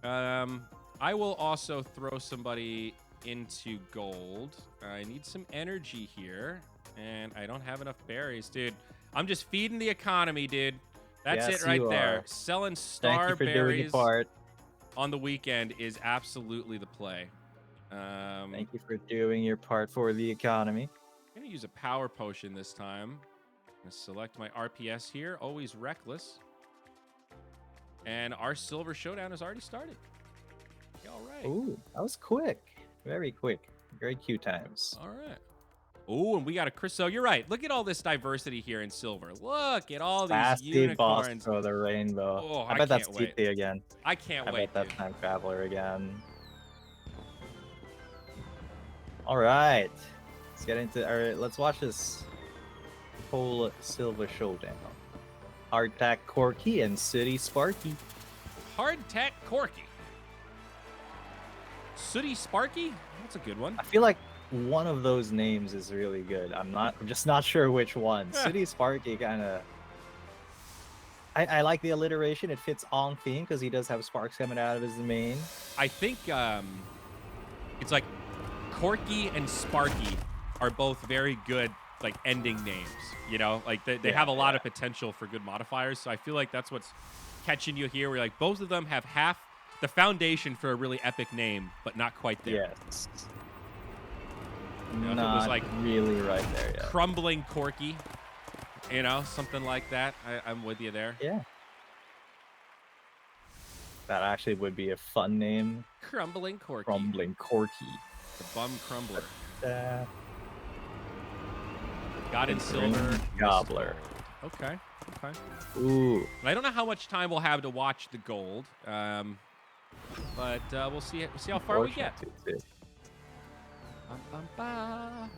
I will also throw somebody into gold. I need some energy here, and I don't have enough berries, dude. I'm just feeding the economy, dude. That's Yes, it right you there. are. Selling Thank star you for doing your berries part. on the weekend is absolutely the play. Thank you for doing your part for the economy. I'm going to use a power potion this time. I'm going to select my RPS here. Always reckless. And our silver showdown has already started. All right. Ooh, that was quick. Very quick. Great queue times. All right. Oh, and we got a Chris. So you're right. Look at all this diversity here in silver. Look at all these Fastest unicorns. boss for the rainbow. Oh, I I bet that's can't wait. TT again. I can't I wait, bet that's dude. Time Traveler again. All right. Let's get into. All right, let's watch this whole silver showdown. Hardtack Corky and City Sparky. Hardtack Corky. Sooty Sparky? That's a good one. I feel like one of those names is really good. I'm just not sure which one. City Sparky kind of. I like the alliteration. It fits on theme because he does have sparks coming out of his mane. I think it's like Corky and Sparky are both very good, like, ending names. You know, like they have a lot of potential for good modifiers. So I feel like that's what's catching you here. Where like both of them have half the foundation for a really epic name, but not quite there. Yes. You know, if it Not was like really right there yet. Crumbling Corky, you know, something like that. I'm with you there. Yeah. That actually would be a fun name. Crumbling Corky. Crumbling Corky. The bum crumbler. Uh, Got in silver. missed Gobbler. gold. Okay. Okay. Ooh. And I don't know how much time we'll have to watch the gold, but we'll see. We'll see how far we get. Bum, bum, ba.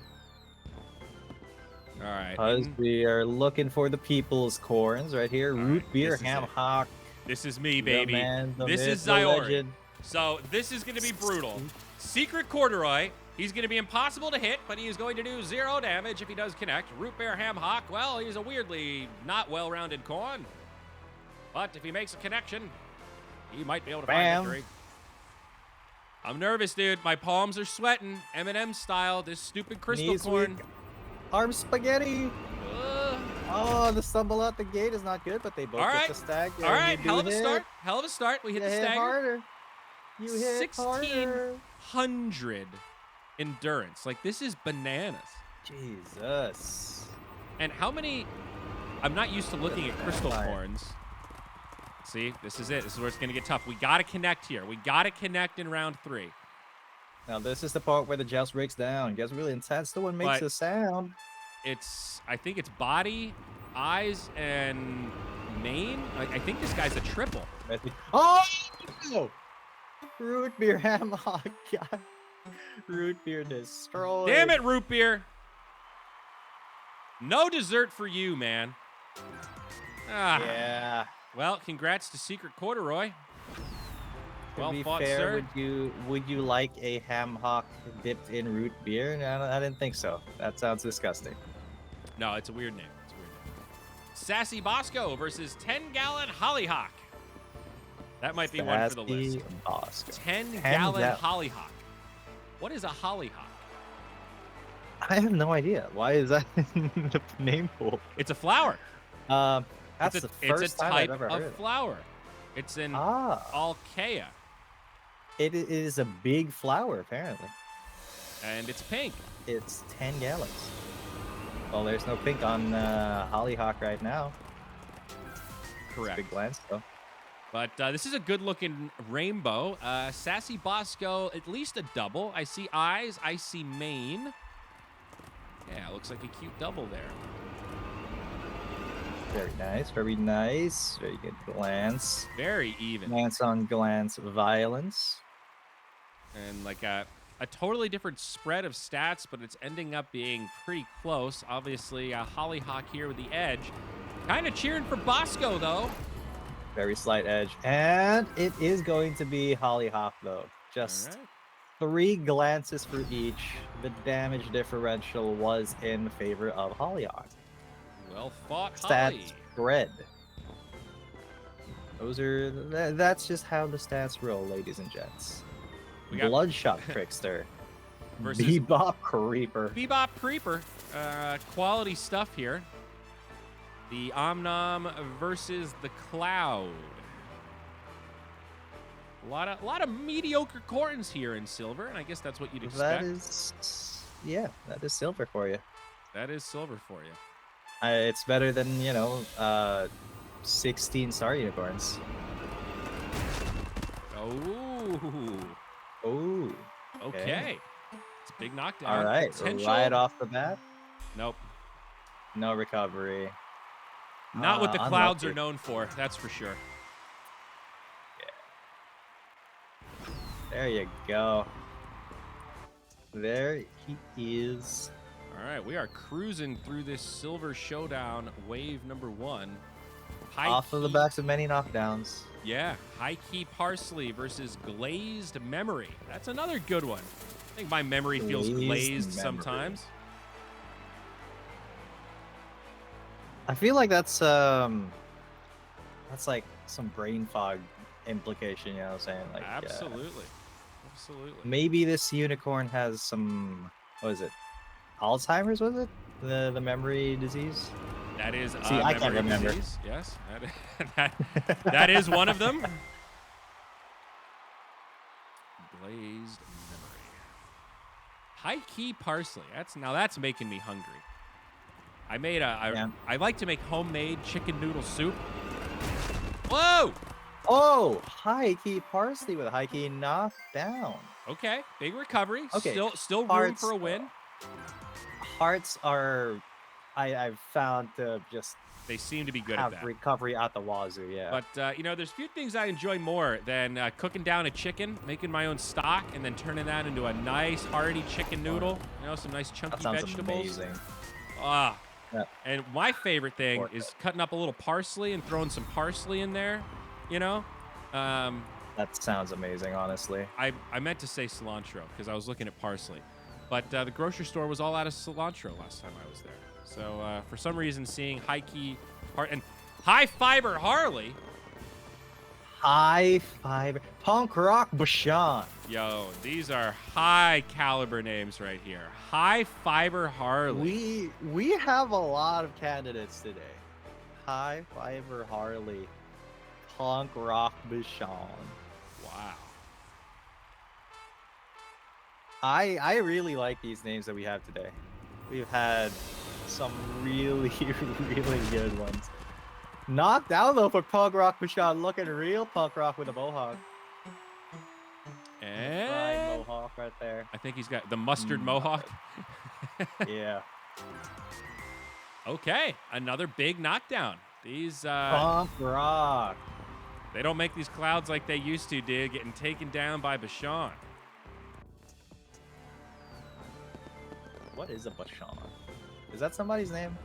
All right. Because we are looking for the people's corns right here. All Root right, beer, this is ham it. hock. This is me, the baby. man, the This myth, is the Zyori. legend. So this is going to be brutal. Secret Corduroy. He's going to be impossible to hit, but he is going to do 0 damage if he does connect. Root Bear Ham Hock, well, he's a weirdly not well-rounded corn. But if he makes a connection, he might be able to Bam. find victory. I'm nervous, dude. My palms are sweating. Eminem style. This stupid crystal Knees corn. weak. Arm spaghetti. Ugh. Oh, the stumble out the gate is not good, but they both All get right. the stagger. All right, You do hell of a hit. start. Hell of a start. We hit You the hit stagger. harder. You hit harder. 1,600 endurance. Like, this is bananas. Jesus. And how many... I'm not used to looking at crystal corns. See, this is it. This is where it's going to get tough. We got to connect here. We got to connect in round 3. Now this is the part where the joust breaks down. It gets really intense. The one makes But- a sound. I think it's body, eyes, and mane. I think this guy's a triple. Oh! Root beer hammock. God. Root beer destroyed. Damn it, root beer. No dessert for you, man. Ah. Yeah. Well, congrats to Secret Corduroy. To Well be fought, fair, sir. would you like a ham hock dipped in root beer? No, I didn't think so. That sounds disgusting. No, it's a weird name. It's a weird name. Sassy Bosco versus 10-gallon Hollyhock. That might be one for the list. Sassy Bosco. 10-gallon gal- Hollyhock. What is a Hollyhock? I have no idea. Why is that in the name pool? It's a flower. That's it's the a first time type I've ever of heard of it. flower. It's in Ah, Alkea, it is a big flower, apparently. and it's pink. It's 10 gallons. Well, there's no pink on Hollyhock right now. Correct. Big glance, though. But this is a good-looking rainbow. Sassy Bosco, at least a double. I see eyes. I see mane. Yeah, looks like a cute double there. Very nice, very nice. Very good glance. Very even. Glance on glance violence. And like a totally different spread of stats, but it's ending up being pretty close. Obviously, Hollyhock here with the edge. Kind of cheering for Bosco, though. Very slight edge. And it is going to be Hollyhock, though. Just All right. 3 glances for each. The damage differential was in favor of Hollyhock. Well fought, Holly. Stats spread. That's just how the stats roll, ladies and gents. We got Bloodshot Trickster. versus Bebop Creeper. Bebop Creeper. Quality stuff here. The Omnom versus the Cloud. A lot of mediocre corns here in silver, and I guess that's what you'd expect. That is silver for you. That is silver for you. It's better than, 16 star unicorns. Oh, Oh. okay. It's a big knockdown. All right. Potential- Right off the bat, Nope. no recovery. Not what the clouds are unlucky. known for, that's for sure. There you go. There he is. All right, we are cruising through this silver showdown, wave number 1. High Off of the key- backs of many knockdowns. Yeah, High Key Parsley versus Glazed Memory. That's another good one. I think my memory feels Glazed glazed Memory. sometimes. I feel like that's like some brain fog implication, you know what I'm saying? Like Absolutely. Absolutely. maybe this unicorn has some, what is it? Alzheimer's, was it? The memory disease? That is See, I can't memory remember. disease. Yes, that is one of them. Glazed Memory. High Key Parsley. That's making me hungry. I made Yeah. I like to make homemade chicken noodle soup. Whoa! Oh, high key parsley with a high key knockdown. Okay, big recovery. Okay, Still room hearts, for a win. Hearts are, I've found to just They seem to be good at have that. recovery at the wazoo, yeah. But there's few things I enjoy more than cooking down a chicken, making my own stock, and then turning that into a nice hearty chicken noodle. Some nice chunky that sounds vegetables. amazing. Ah. Yeah. And my favorite thing Pork. is cutting up a little parsley and throwing some parsley in there. That sounds amazing, honestly. I meant to say cilantro because I was looking at parsley, but the grocery store was all out of cilantro last time I was there. So for some reason, seeing high fiber Harley, High fiber. Punk rock Bashan. yo, these are high caliber names right here. High fiber Harley. We have a lot of candidates today. High fiber Harley. Punk rock Bashan. Wow. I really like these names that we have today. We've had some really, really good ones. Knocked out though for Punk Rock Bashan, looking real punk rock with a mohawk. And Flying mohawk right right there. I think he's got the mustard Mm, mohawk. Yeah. Okay, another big knockdown. These Punk rock. they don't make these clouds like they used to, dude. Getting taken down by Bashan. What is a Bashan? Is that somebody's name?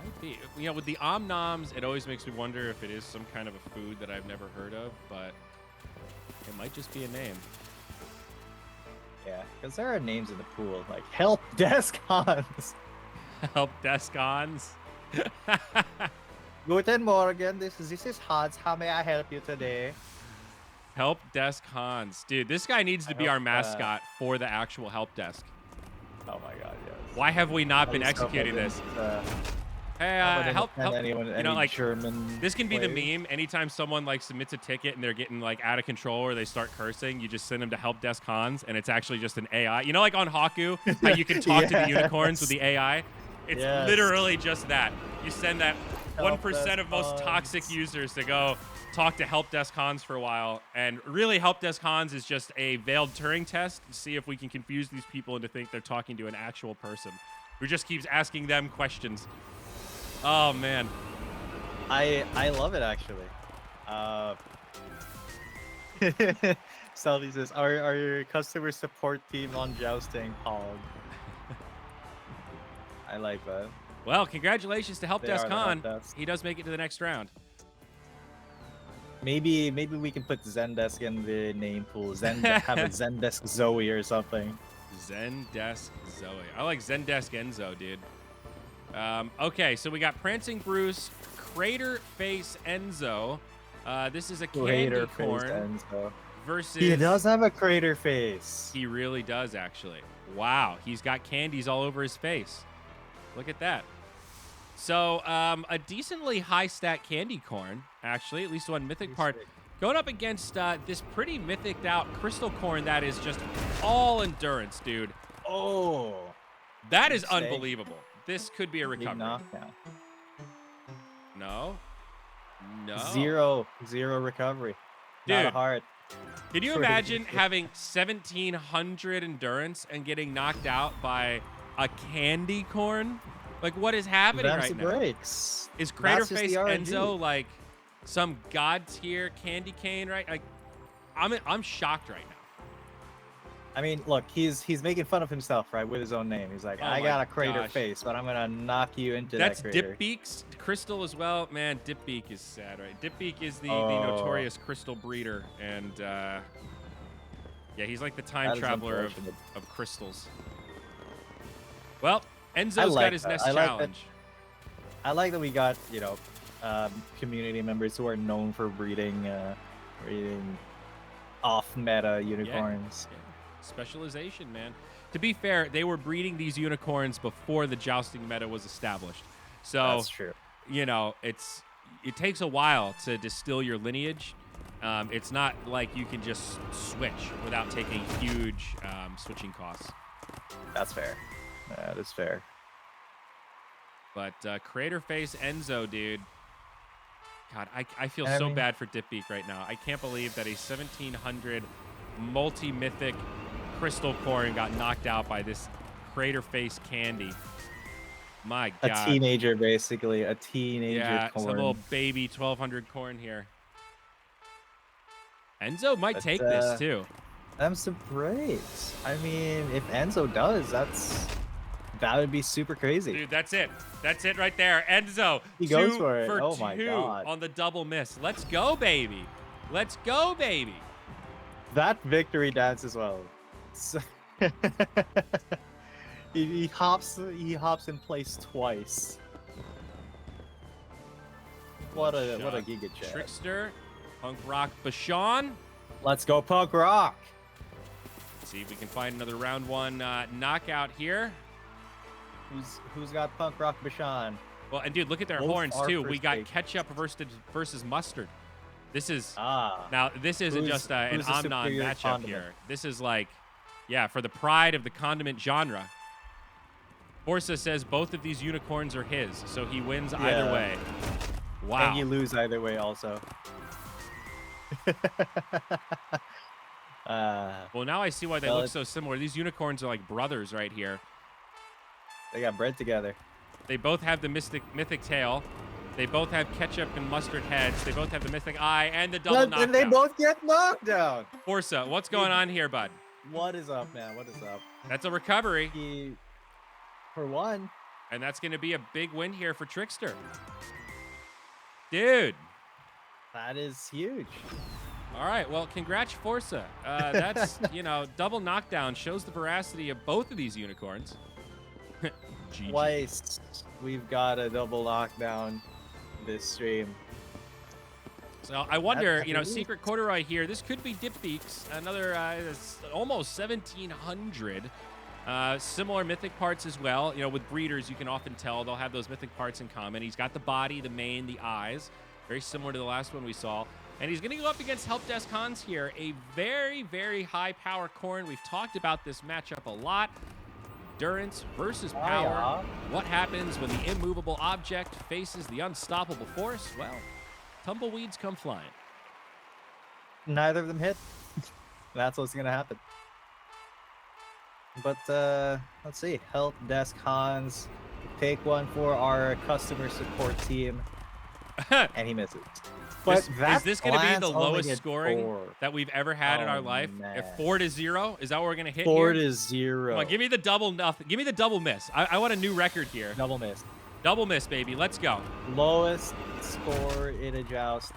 Might be. You know, with the Omnoms, it always makes me wonder if it is some kind of a food that I've never heard of, but it might just be a name. Yeah, because there are names in the pool like Help Desk Hans. Help desk ons. Guten Morgen, this is Hans. How may I help you today? Help desk Hans. Dude, this guy needs to be our mascot for the actual help desk. Oh my god, yes. Why have we not been Please help executing us, this? Hey, help. Anyone, You know, like, German this can be the players? meme. Anytime someone like submits a ticket and they're getting like out of control or they start cursing, you just send them to help desk Hans, and it's actually just an AI. You know, like on Haku, how you can talk to the unicorns with the AI. It's literally just that. You send that 1% of most toxic users to go talk to help desk Hans for a while, and really help desk Hans is just a veiled Turing test to see if we can confuse these people into think they're talking to an actual person who just keeps asking them questions. Oh man, I love it actually. Salvi says, "Are your customer support team on Jousting, Pog?" I like that. well, congratulations to help They desk are the Han. help desk. He does make it to the next round. Maybe we can put Zendesk in the name pool. Have a Zendesk Zoe or something. Zendesk Zoe. I like Zendesk Enzo, dude. Okay, so we got Prancing Bruce, Crater Face Enzo. This is a candy corn versus. He does have a crater face. He really does, actually. Wow, he's got candies all over his face. Look at that. So, a decently high stat candy corn, actually, at least one mythic part, going up against this pretty mythiced out crystal corn that is just all endurance, dude. Oh, that is unbelievable. This could be a recovery. Knockdown. No. Zero recovery. Dude, not a heart. Can you imagine having 1,700 endurance and getting knocked out by a candy corn? Like, what is happening right now? Breaks. Is Craterface Enzo like some god tier candy cane, right? Like, I'm shocked right now. I mean, look, he's making fun of himself, right, with his own name. He's like, I got a crater face, but I'm gonna knock you into that crater. That's Dipbeak's crystal as well. Man, Dipbeak is sad, right? Dipbeak is the notorious crystal breeder, and yeah, he's like the time traveler of crystals. Well, Enzo's got his next challenge. I like that we got, you know, community members who are known for breeding off-meta unicorns. Yeah. Specialization, man. To be fair, they were breeding these unicorns before the jousting meta was established. So that's true. You know, it takes a while to distill your lineage. It's not like you can just switch without taking huge switching costs. That's fair. That is fair. But Craterface Enzo, dude. God, I feel so bad for Dipbeak right now. I can't believe that a 1,700 multi-mythic crystal corn got knocked out by this Craterface candy. My God. A teenager, basically. A teenager corn. Some little baby 1,200 corn here. Enzo might take this, too. I'm surprised. I mean, if Enzo does, that would be super crazy. Dude, that's it. That's it right there. Enzo, he goes for it. Oh my God. On the double miss. Let's go, baby. Let's go, baby. That victory dance as well. So he hops in place twice. What a giga chat. Trickster, Punk Rock Bashan. Let's go Punk Rock. Let's see if we can find another round one knockout here. Who's got Punk Rock Bashan? Well, and dude, look at their horns too. We got Ketchup versus Mustard. This is now. This isn't just an Omnon matchup condiment here. This is like, yeah, for the pride of the condiment genre. Forza says both of these unicorns are his, so he wins either way. Wow. And you lose either way, also. Well, now I see why they Well, look so similar. These unicorns are like brothers right here. They got bred together. They both have the mythic tail. They both have ketchup and mustard heads. They both have the mythic eye and the double knockdown. And they both get knocked down. Forza, what's going on here, bud? What is up, man? What is up? That's a recovery. For one. And that's going to be a big win here for Trickster. Dude. That is huge. All right, well, congrats, Forza. That's, double knockdown shows the veracity of both of these unicorns. GG. Twice we've got a double knockdown this stream. So I wonder, Secret Corduroy here. This could be Dip Beaks, another almost 1,700. Similar mythic parts as well. With breeders, you can often tell they'll have those mythic parts in common. He's got the body, the mane, the eyes, very similar to the last one we saw. And he's going to go up against Help Desk Hans here, a very, very high power corn. We've talked about this matchup a lot. Endurance versus power. What happens when the immovable object faces the unstoppable force? Well, tumbleweeds come flying. Neither of them hit. That's what's going to happen. But let's see. Help Desk Hans, take one for our customer support team. And he misses. But is this going to be the lowest scoring that we've ever had in our life? Man. If 4-0, is that what we're going to hit 4-0. Come on, give me the double nothing. Give me the double miss. I want a new record here. Double miss. Double miss, baby. Let's go. Lowest score in a joust.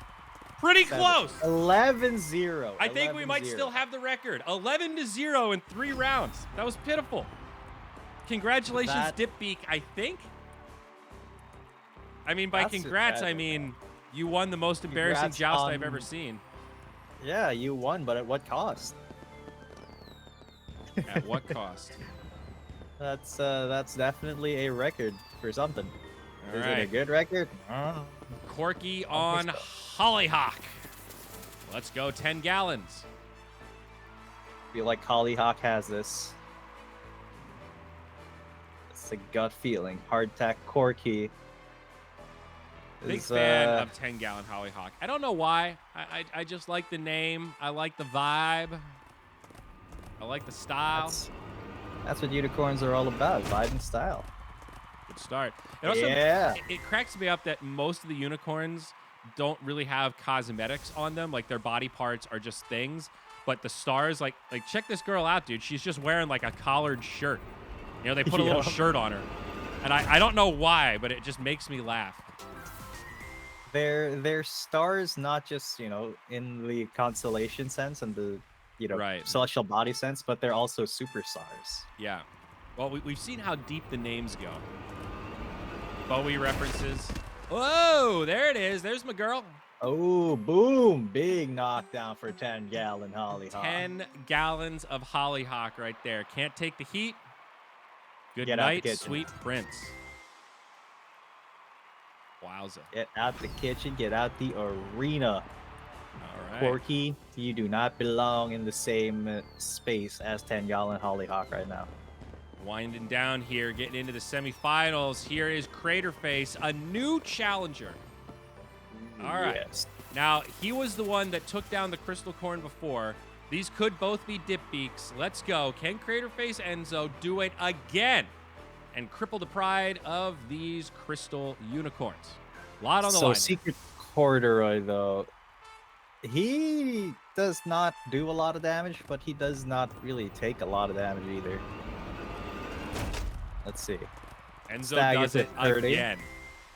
Pretty close. 11-0. I think we might still have the record. 11-0 in 3 rounds. That was pitiful. Congratulations, Dip Beak, I think. I mean, by congrats, I mean you won the most embarrassing joust I've ever seen. Yeah, you won, but at what cost? At what cost? That's definitely a record for something. All Is right. it a good record? Corky on Hollyhock. Let's go 10 gallons. I feel like Hollyhock has this. It's a gut feeling. Hardtack Corky. Big fan of 10-gallon Hollyhock. I don't know why. I just like the name. I like the vibe. I like the style. That's what unicorns are all about. Vibe and style. Good start. It also, it cracks me up that most of the unicorns don't really have cosmetics on them. Like their body parts are just things. But the stars, like check this girl out, dude. She's just wearing like a collared shirt. They put a little shirt on her. And I don't know why, but it just makes me laugh. They're stars, not just in the constellation sense and the celestial body sense, but they're also superstars. Yeah. Well, we've seen how deep the names go. Bowie references. Whoa, there it is. There's my girl. Oh, boom! Big knockdown for 10-gallon Hollyhock. 10 gallons of Hollyhock right there. Can't take the heat. Good Get night, sweet prince. Wowza. Get out the kitchen, get out the arena. All right. Corky, you do not belong in the same space as 10-gallon Hollyhock right now. Winding down here, getting into the semifinals. Here is Craterface, a new challenger. All right. Yes. Now, he was the one that took down the Crystal Corn before. These could both be Dip Beaks. Let's go. Can Craterface Enzo do it again and cripple the pride of these crystal unicorns? A lot on the line. So Secret Corduroy, though, he does not do a lot of damage, but he does not really take a lot of damage either. Let's see. Enzo does it again.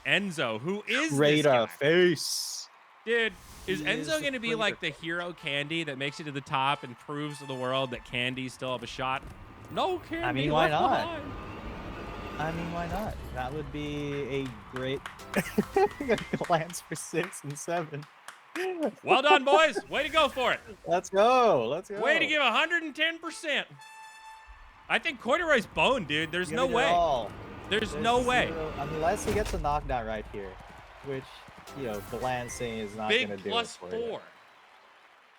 Enzo, who is this guy? Face. Dude, is Enzo going to be like the hero Candy that makes it to the top and proves to the world that Candy still have a shot? No Candy. I mean, why left not? behind. I mean, why not? That would be a great glance for 6 and 7. Well done, boys. Way to go for it. Let's go. Let's go. Way to give 110%. I think Corduroy's boned, dude. There's no way. There's no way. Unless he gets a knockdown right here, which, glancing is not going to do it for +4.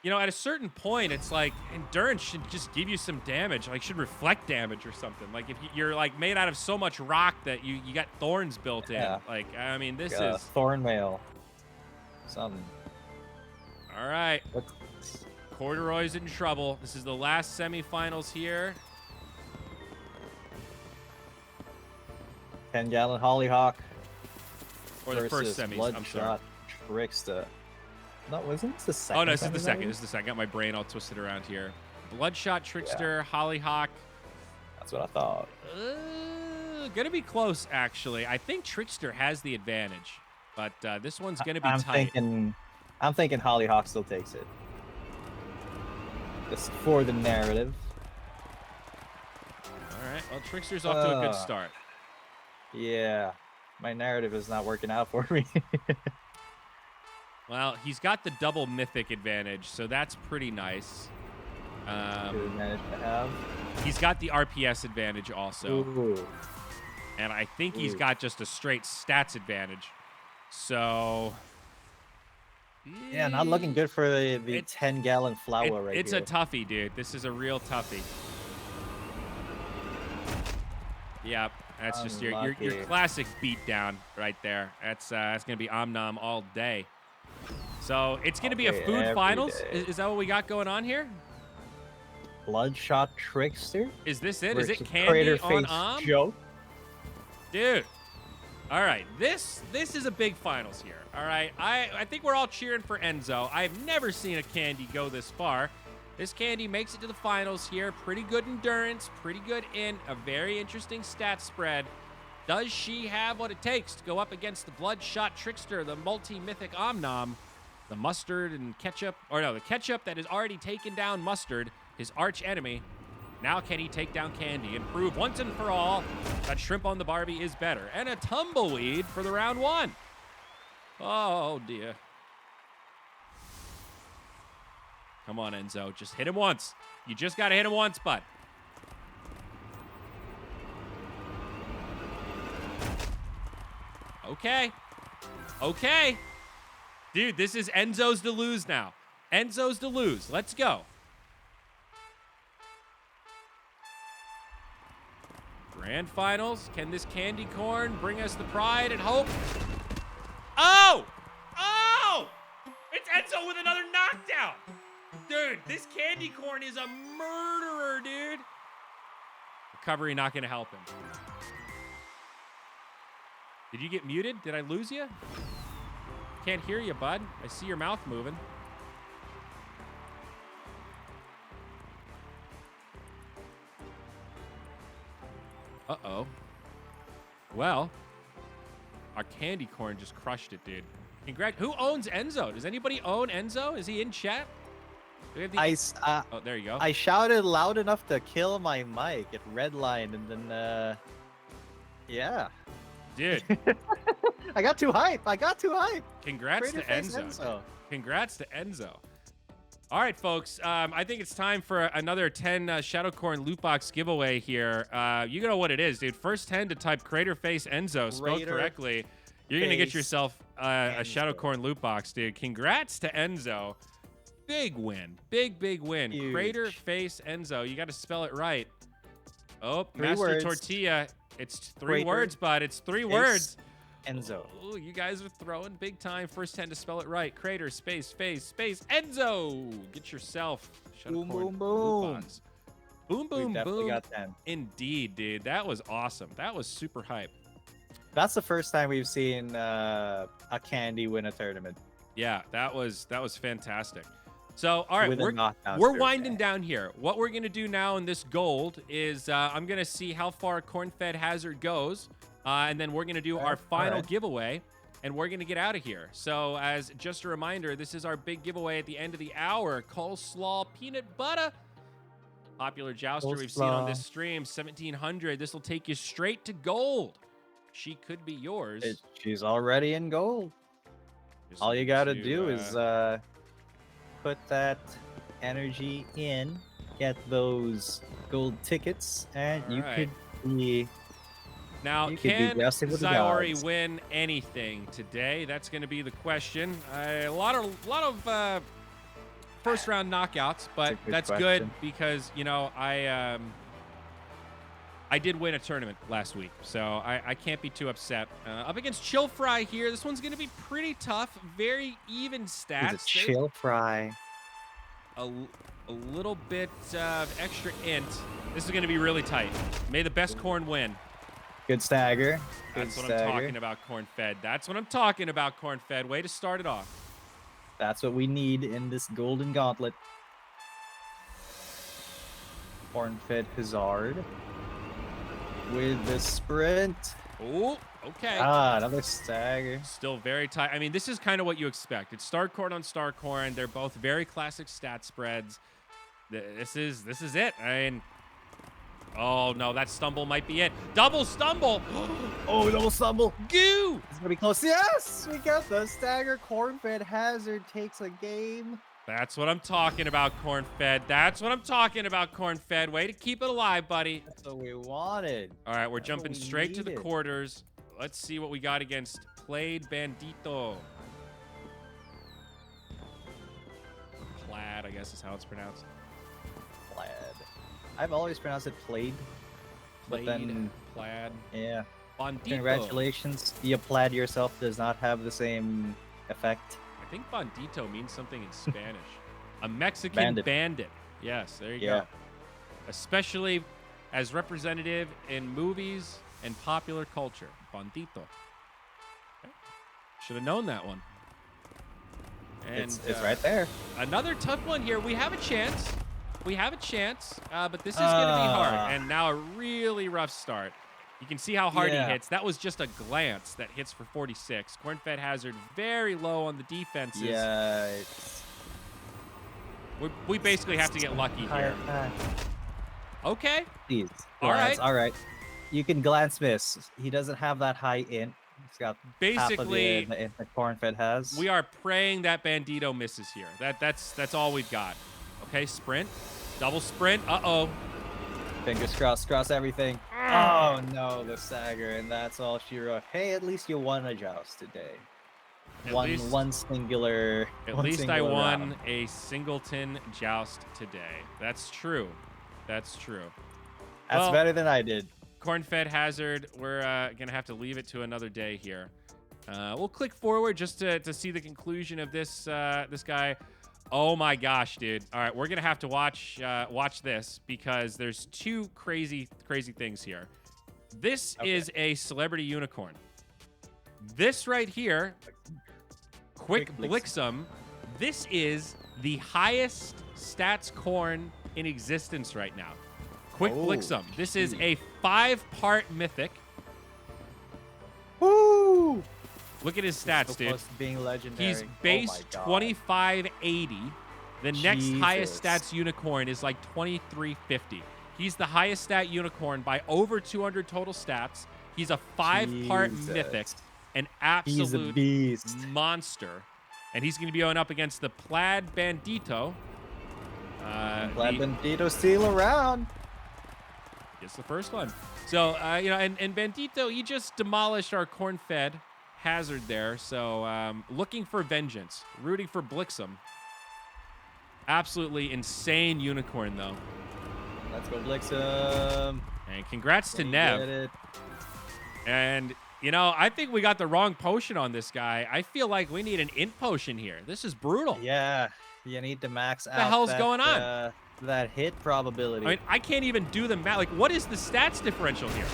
At a certain point, it's like endurance should just give you some damage, like should reflect damage or something. Like if you're like made out of so much rock that you got thorns built in. Like, I mean, this is thorn mail. Something. All right. Corduroy's in trouble. This is the last semifinals here. 10-gallon Hollyhock. Or the first versus semis. I'm sorry. Bloodshot Trickster. No, wasn't this the second? Oh, no, this is the semi second. This is the second. I got my brain all twisted around here. Bloodshot Trickster, Hollyhock. That's what I thought. Gonna be close, actually. I think Trickster has the advantage, but this one's gonna be I'm tight. I'm thinking Hollyhock still takes it. Just for the narrative. All right. Well, Trickster's off to a good start. Yeah, my narrative is not working out for me. Well, he's got the double mythic advantage, so that's pretty nice. Good advantage to have. He's got the RPS advantage also. Ooh. And I think he's got just a straight stats advantage. So... Yeah, not looking good for the 10-gallon flower right It's here. a toughie, dude. This is a real toughie. Yep, that's just your classic beatdown right there. That's gonna be Omnom all day. So it's gonna be a food finals. Is that what we got going on here? Bloodshot Trickster. Is this it? Is it versus candy on Craterface Joe? Dude. All right, this is a big finals here. All right, I think we're all cheering for Enzo. I've never seen a candy go this far. This candy makes it to the finals here. Pretty good endurance, pretty good in a very interesting stat spread. Does she have what it takes to go up against the Bloodshot Trickster, the multi-mythic Omnom, the mustard and ketchup, or no, the ketchup that has already taken down Mustard, his arch enemy? Now can he take down Candy and prove once and for all that Shrimp on the Barbie is better? And a tumbleweed for the round one. Oh, dear. Come on, Enzo. Just hit him once. You just got to hit him once, bud. Okay. Okay. Dude, this is Enzo's to lose now. Enzo's to lose. Let's go. Grand finals. Can this candy corn bring us the pride and hope? Oh! Oh! It's Enzo with another knockdown. Dude, this candy corn is a murderer, dude. Recovery not going to help him. Did you get muted? Did I lose you? Can't hear you, bud. I see your mouth moving. Uh-oh. Well, our candy corn just crushed it, dude. Who owns Enzo? Does anybody own Enzo? Is he in chat? Do we have the... oh, there you go. I shouted loud enough to kill my mic. It redlined, and then, yeah. Dude. I got too hype. Congrats to Enzo. Congrats to Enzo. All right, folks. I think it's time for another 10 Shadowcorn loot box giveaway here. You know what it is, dude. First 10 to type Craterface Enzo spelled correctly. You're going to get yourself a Shadowcorn loot box, dude. Congrats to Enzo. Big win. Big win. Huge. Craterface Enzo. You got to spell it right. Oh, Three Master words. Tortilla. It's three Crater. words, bud. It's three words. Enzo. Oh, you guys are throwing big time. First 10 to spell it right. Crater, space, Enzo. Get yourself Boom, Shadowcorn boom, loot boom. box. Boom, We boom, definitely boom. got 10. Indeed, dude. That was awesome. That was super hype. That's the first time we've seen a candy win a tournament. Yeah, that was fantastic. So, all right, With a knockdown we're streak, winding yeah. down here. What we're going to do now in this gold is I'm going to see how far Corn-Fed Hazard goes, and then we're going to do our final giveaway, and we're going to get out of here. So, as just a reminder, this is our big giveaway at the end of the hour. Coleslaw Peanut Butter. Popular jouster we've seen on this stream, 1700. This will take you straight to gold. She could be yours. She's already in gold. Just All you need gotta to, do is put that energy in, get those gold tickets, and you right. could be. Now, You could be can jousting with the Zyori gods. win anything today? That's going to be the question. A lot of first round knockouts, but That's that's a good good question. because I did win a tournament last week, so I can't be too upset. Up against Chill Fry here. This one's going to be pretty tough. Very even stats. Is it chill fry? a little bit of extra int. This is going to be really tight. May the best corn win. Good stagger. That's what I'm talking about, corn-fed. That's what I'm talking about, corn-fed. Way to start it off. That's what we need in this golden gauntlet. Corn-fed Hazard with the sprint. Oh, okay. Another stagger. Still very tight. I mean, this is kind of what you expect. It's star corn on star corn. They're both very classic stat spreads. This is it. I mean, oh no, that stumble might be it. Double stumble. Oh, double stumble. Goo. It's gonna be close. Yes, we got the stagger. Corn-fed Hazard takes a game. That's what I'm talking about, corn-fed. That's what I'm talking about, corn-fed. Way to keep it alive, buddy. That's what we wanted. All right, we're jumping straight to the quarters. Let's see what we got against Played Bandito. Plaid, I guess is how it's pronounced. Plaid. I've always pronounced it played. But then, Plaid. yeah. Bandito. Congratulations. You plaid yourself does not have the same effect. I think bandito means something in Spanish. A Mexican bandit. Yes, there you go. Especially as representative in movies and popular culture. Bandito. Okay. Should have known that one. And it's right there. Another tough one here. We have a chance. We have a chance, but this is going to be hard. And now a really rough start. You can see how hard he hits. That was just a glance that hits for 46. Corn-fed Hazard very low on the defenses. Yeah, we basically have to get lucky here. Okay. Please. All right. All right. You can glance miss. He doesn't have that high int. He's got basically half of the int that Corn-fed has. We are praying that Bandito misses here. That's all we've got. Okay, sprint. Double sprint. Uh-oh. Fingers crossed, cross everything. Oh no, the stagger, and that's all she wrote. Hey, at least you won a joust today. One singular. At least I won a singleton joust today. That's true. That's true. That's better than I did. Corn-fed Hazard, we're gonna have to leave it to another day here. We'll click forward just to see the conclusion of this this guy. Oh my gosh, dude. All right, we're going to have to watch this because there's two crazy things here. This is a celebrity unicorn. This right here, Quick Blixum, this is the highest stats corn in existence right now. Quick Blixum. This is a 5-part mythic. Woo! Look at his stats, so dude. close to being legendary. He's base 2580. The next highest stats unicorn is like 2350. He's the highest stat unicorn by over 200 total stats. He's a 5-part mythic, an absolute monster. And he's going to be going up against the Plaid Bandito. Plaid Bandito still around. Gets the first one. So, you know, and Bandito, he just demolished our corn-fed Hazard there. So, looking for vengeance. Rooting for Blixum. Absolutely insane unicorn, though. Let's go, Blixum. And congrats to Nev. And, you know, I think we got the wrong potion on this guy. I feel like we need an int potion here. This is brutal. Yeah, you need to max out what the hell's going on? That hit probability. I mean, I can't even do the math. Like, what is the stats differential here?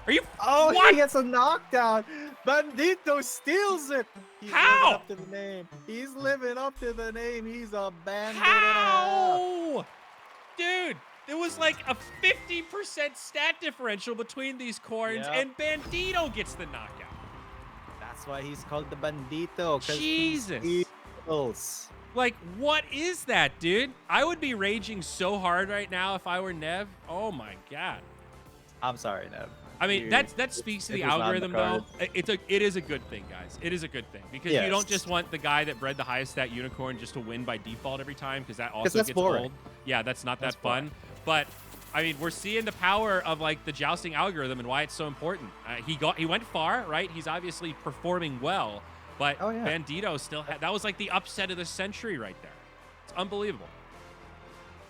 Are you? Oh, what? He gets a knockdown. Bandito steals it. He's How? Living up to the name. He's living up to the name. He's a bandit. How? Dude, there was like a 50% stat differential between these corns, and Bandito gets the knockout. That's why he's called the Bandito. Jesus. Like, what is that, dude? I would be raging so hard right now if I were Nev. Oh my god. I'm sorry, Nev. I mean, that speaks to the algorithm, though. It is a good thing, guys. It is a good thing because you don't just want the guy that bred the highest stat unicorn just to win by default every time because that also gets old. Yeah, that's not that fun. But I mean, we're seeing the power of like the jousting algorithm and why it's so important. He went far, right? He's obviously performing well, but Bandito still had that was like the upset of the century right there. It's unbelievable.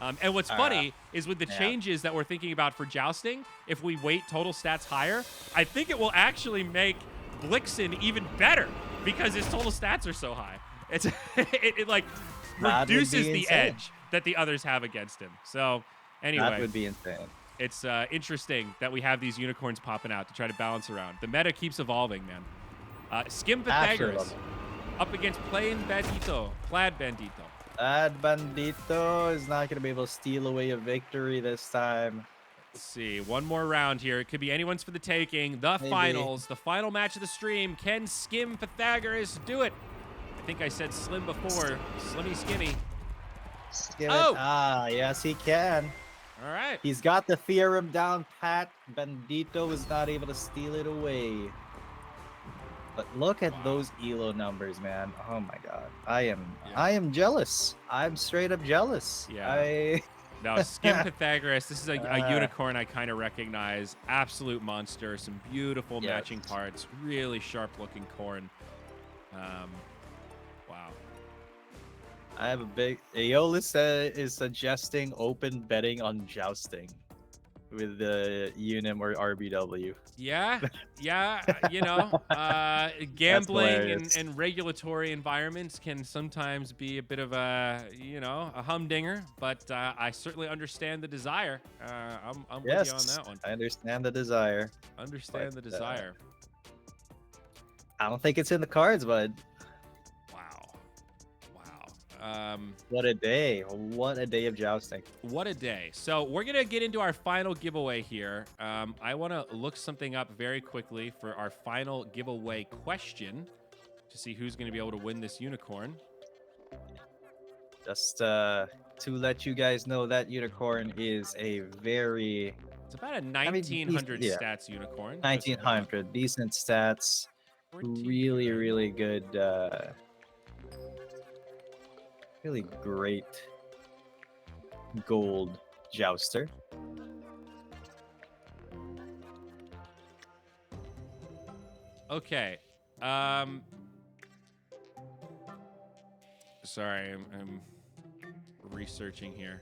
And what's funny is with the changes that we're thinking about for jousting, if we weight total stats higher, I think it will actually make Blixen even better because his total stats are so high. It's like That would reduces be the insane. edge that the others have against him. So That anyway, would be insane. it's interesting that we have these unicorns popping out to try to balance around. The meta keeps evolving, man. Skim Absolutely Pythagoras up against Plain Bandito, Plaid Bandito. That Bandito is not going to be able to steal away a victory this time. Let's see, one more round here. It could be anyone's for the taking. The Maybe. finals, the final match of the stream. Can Skim Pythagoras do it? I think I said Slim before. Slimmy Skimmy. Skim Oh! it. Ah, yes, he can. All right. He's got the theorem down pat. Bandito is not able to steal it away. But look at those elo numbers, man. Oh my god. I am jealous. I'm straight up jealous. Yeah. No, Skim Pythagoras, this is a unicorn I kind of recognize. Absolute monster. Some beautiful matching parts. Really sharp-looking corn. Wow. I have a big... Aeolus is suggesting open betting on Jousting with the Unim or RBW. Yeah, you know, gambling hilarious. and regulatory environments can sometimes be a bit of a, you know, a humdinger, but I certainly understand the desire. I'm with you on that one. I understand the desire. Understand the but, desire. I don't think it's in the cards, bud. Wow. What a day. What a day of jousting. What a day. So we're going to get into our final giveaway here. I want to look something up very quickly for our final giveaway question to see who's going to be able to win this unicorn. Just to let you guys know, that unicorn is a very... It's about a 1900 stats unicorn. 1900. Decent stats. Really, really good... really great gold jouster. Okay. Sorry, I'm researching here.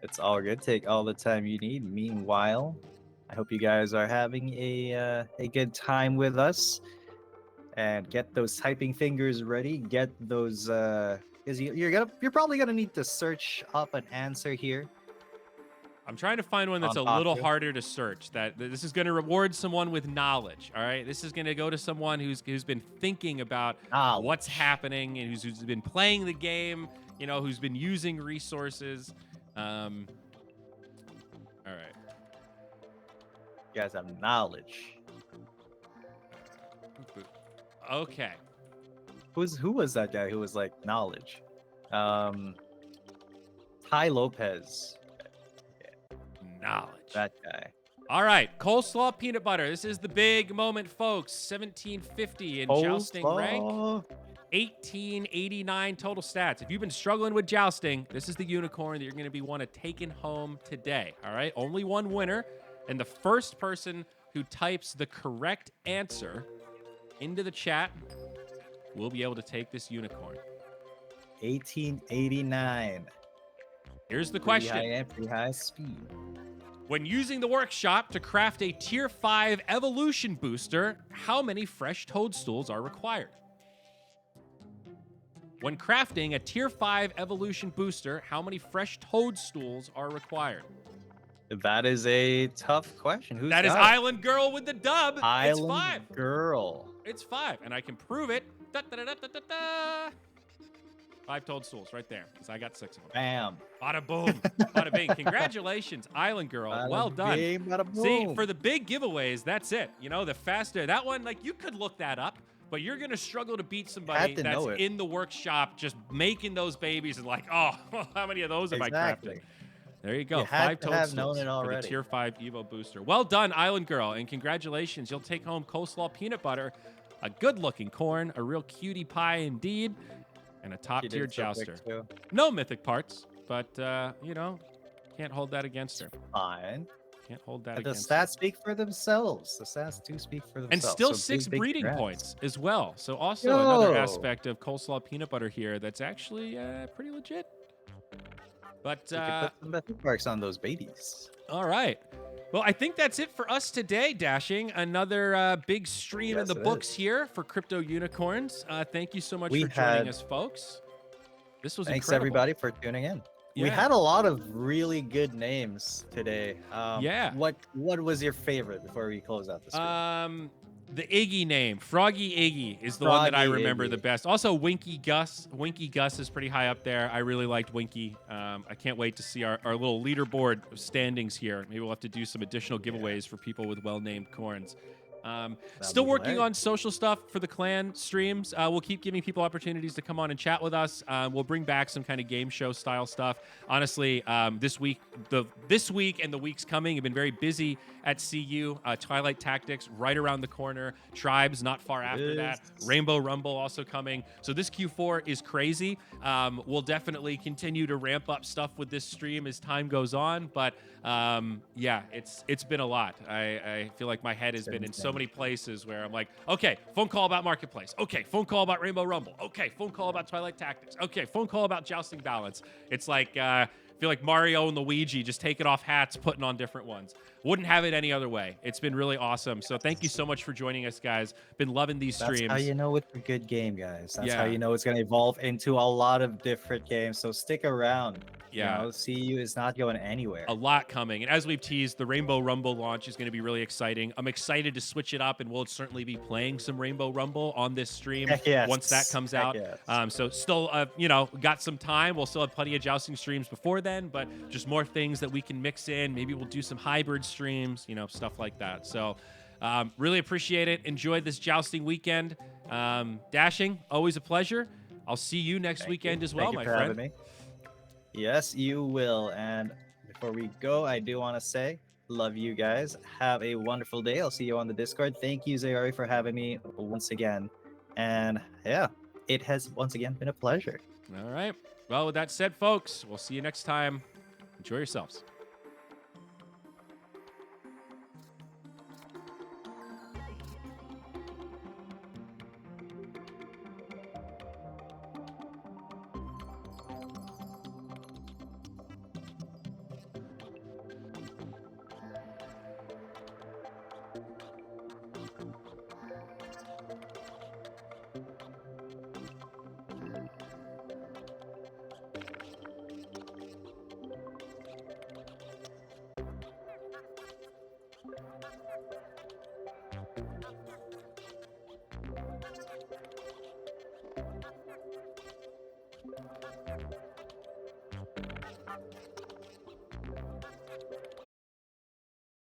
It's all good. Take all the time you need. Meanwhile, I hope you guys are having a good time with us. And get those typing fingers ready. Get those because you're probably gonna need to search up an answer here. I'm trying to find one that's a little harder to search. That this is going to reward someone with knowledge. All right, this is going to go to someone who's been thinking about what's happening and who's been playing the game. You know, who's been using resources. All right. You guys have knowledge. Okay. Who was that guy who was like knowledge? Ty Lopez. Knowledge. That guy. All right, coleslaw peanut butter. This is the big moment, folks. 1750 in jousting rank. 1889 total stats. If you've been struggling with jousting, this is the unicorn that you're going to be taking home today. All right, only one winner, and the first person who types the correct answer into the chat will be able to take this unicorn. 1889. Here's the question. Pretty high speed. When using the workshop to craft a tier 5 evolution booster, how many fresh toadstools are required? When crafting a tier 5 evolution booster, how many fresh toadstools are required? That is a tough question. Who's That is got it? Island Girl with the dub. Island It's 5. Girl. It's 5, and I can prove it. Da, da, da, da, da, da. 5 toadstools right there, because I got 6 of them. Bam. Bada boom. Bada bing. Congratulations, Island Girl. Bada well done. bing, bada See, boom. for the big giveaways, that's it. You know, the faster. That one, like, you could look that up, but you're going to struggle to beat somebody that's in the workshop just making those babies and like, oh, how many of those have I crafted? There you go. 5 toadstools for the tier 5 Evo booster. Well done, Island Girl, and congratulations. You'll take home coleslaw peanut butter, a good-looking corn, a real cutie pie indeed, and a top-tier jouster. No mythic parts, but, you know, can't hold that against her. Fine. Can't hold that But against the stats speak for themselves. The stats do speak for themselves. And still So 6 big breeding congrats. points as well. So also another aspect of coleslaw peanut butter here that's actually pretty legit. But We could put some bookmarks on those babies. all right. Well, I think that's it for us today, Dashing. Another big stream in Yes, the it books is. here for Crypto Unicorns. Thank you so much We for joining had us, folks. This was Thanks incredible. everybody for tuning in. We Yeah. had a lot of really good names today. Yeah. What was your favorite before we close out the stream? The Iggy name, Froggy Iggy, is the one that I Froggy remember Iggy. the best. Also, Winky Gus. Winky Gus is pretty high up there. I really liked Winky. I can't wait to see our little leaderboard standings here. Maybe we'll have to do some additional giveaways for people with well-named corns. Still be working great. on social stuff for the clan streams. We'll keep giving people opportunities to come on and chat with us. We'll bring back some kind of game show style stuff. Honestly, this week and the weeks coming have been very busy at CU. Twilight Tactics right around the corner. Tribes not far after that. Rainbow Rumble also coming. So this Q4 is crazy. We'll definitely continue to ramp up stuff with this stream as time goes on. But yeah, it's been a lot. I feel like my head has been in so many places where I'm like, okay, phone call about Marketplace. Okay, phone call about Rainbow Rumble. Okay, phone call about Twilight Tactics. Okay, phone call about Jousting Balance. It's like, I feel like Mario and Luigi just taking off hats, putting on different ones. Wouldn't have it any other way. It's been really awesome. So thank you so much for joining us, guys. Been loving these streams. That's how you know it's a good game, guys. That's how Yeah. you know it's going to evolve into a lot of different games. So stick around. Yeah. You know, CU is not going anywhere. A lot coming. And as we've teased, the Rainbow Rumble launch is going to be really exciting. I'm excited to switch it up, and we'll certainly be playing some Rainbow Rumble on this stream once that comes out. Yes. So still, got some time. We'll still have plenty of jousting streams before then, but just more things that we can mix in. Maybe we'll do some hybrid streams, stuff like that. So really appreciate it. Enjoy this jousting weekend. Dashing, always a pleasure. I'll see you next weekend as well, Thank you my for friend. having me. Yes, you will. And before we go, I do want to say, love you guys. Have a wonderful day. I'll see you on the Discord. Thank you, Zayari, for having me once again. And yeah, it has once again been a pleasure. All right. Well, with that said, folks, we'll see you next time. Enjoy yourselves.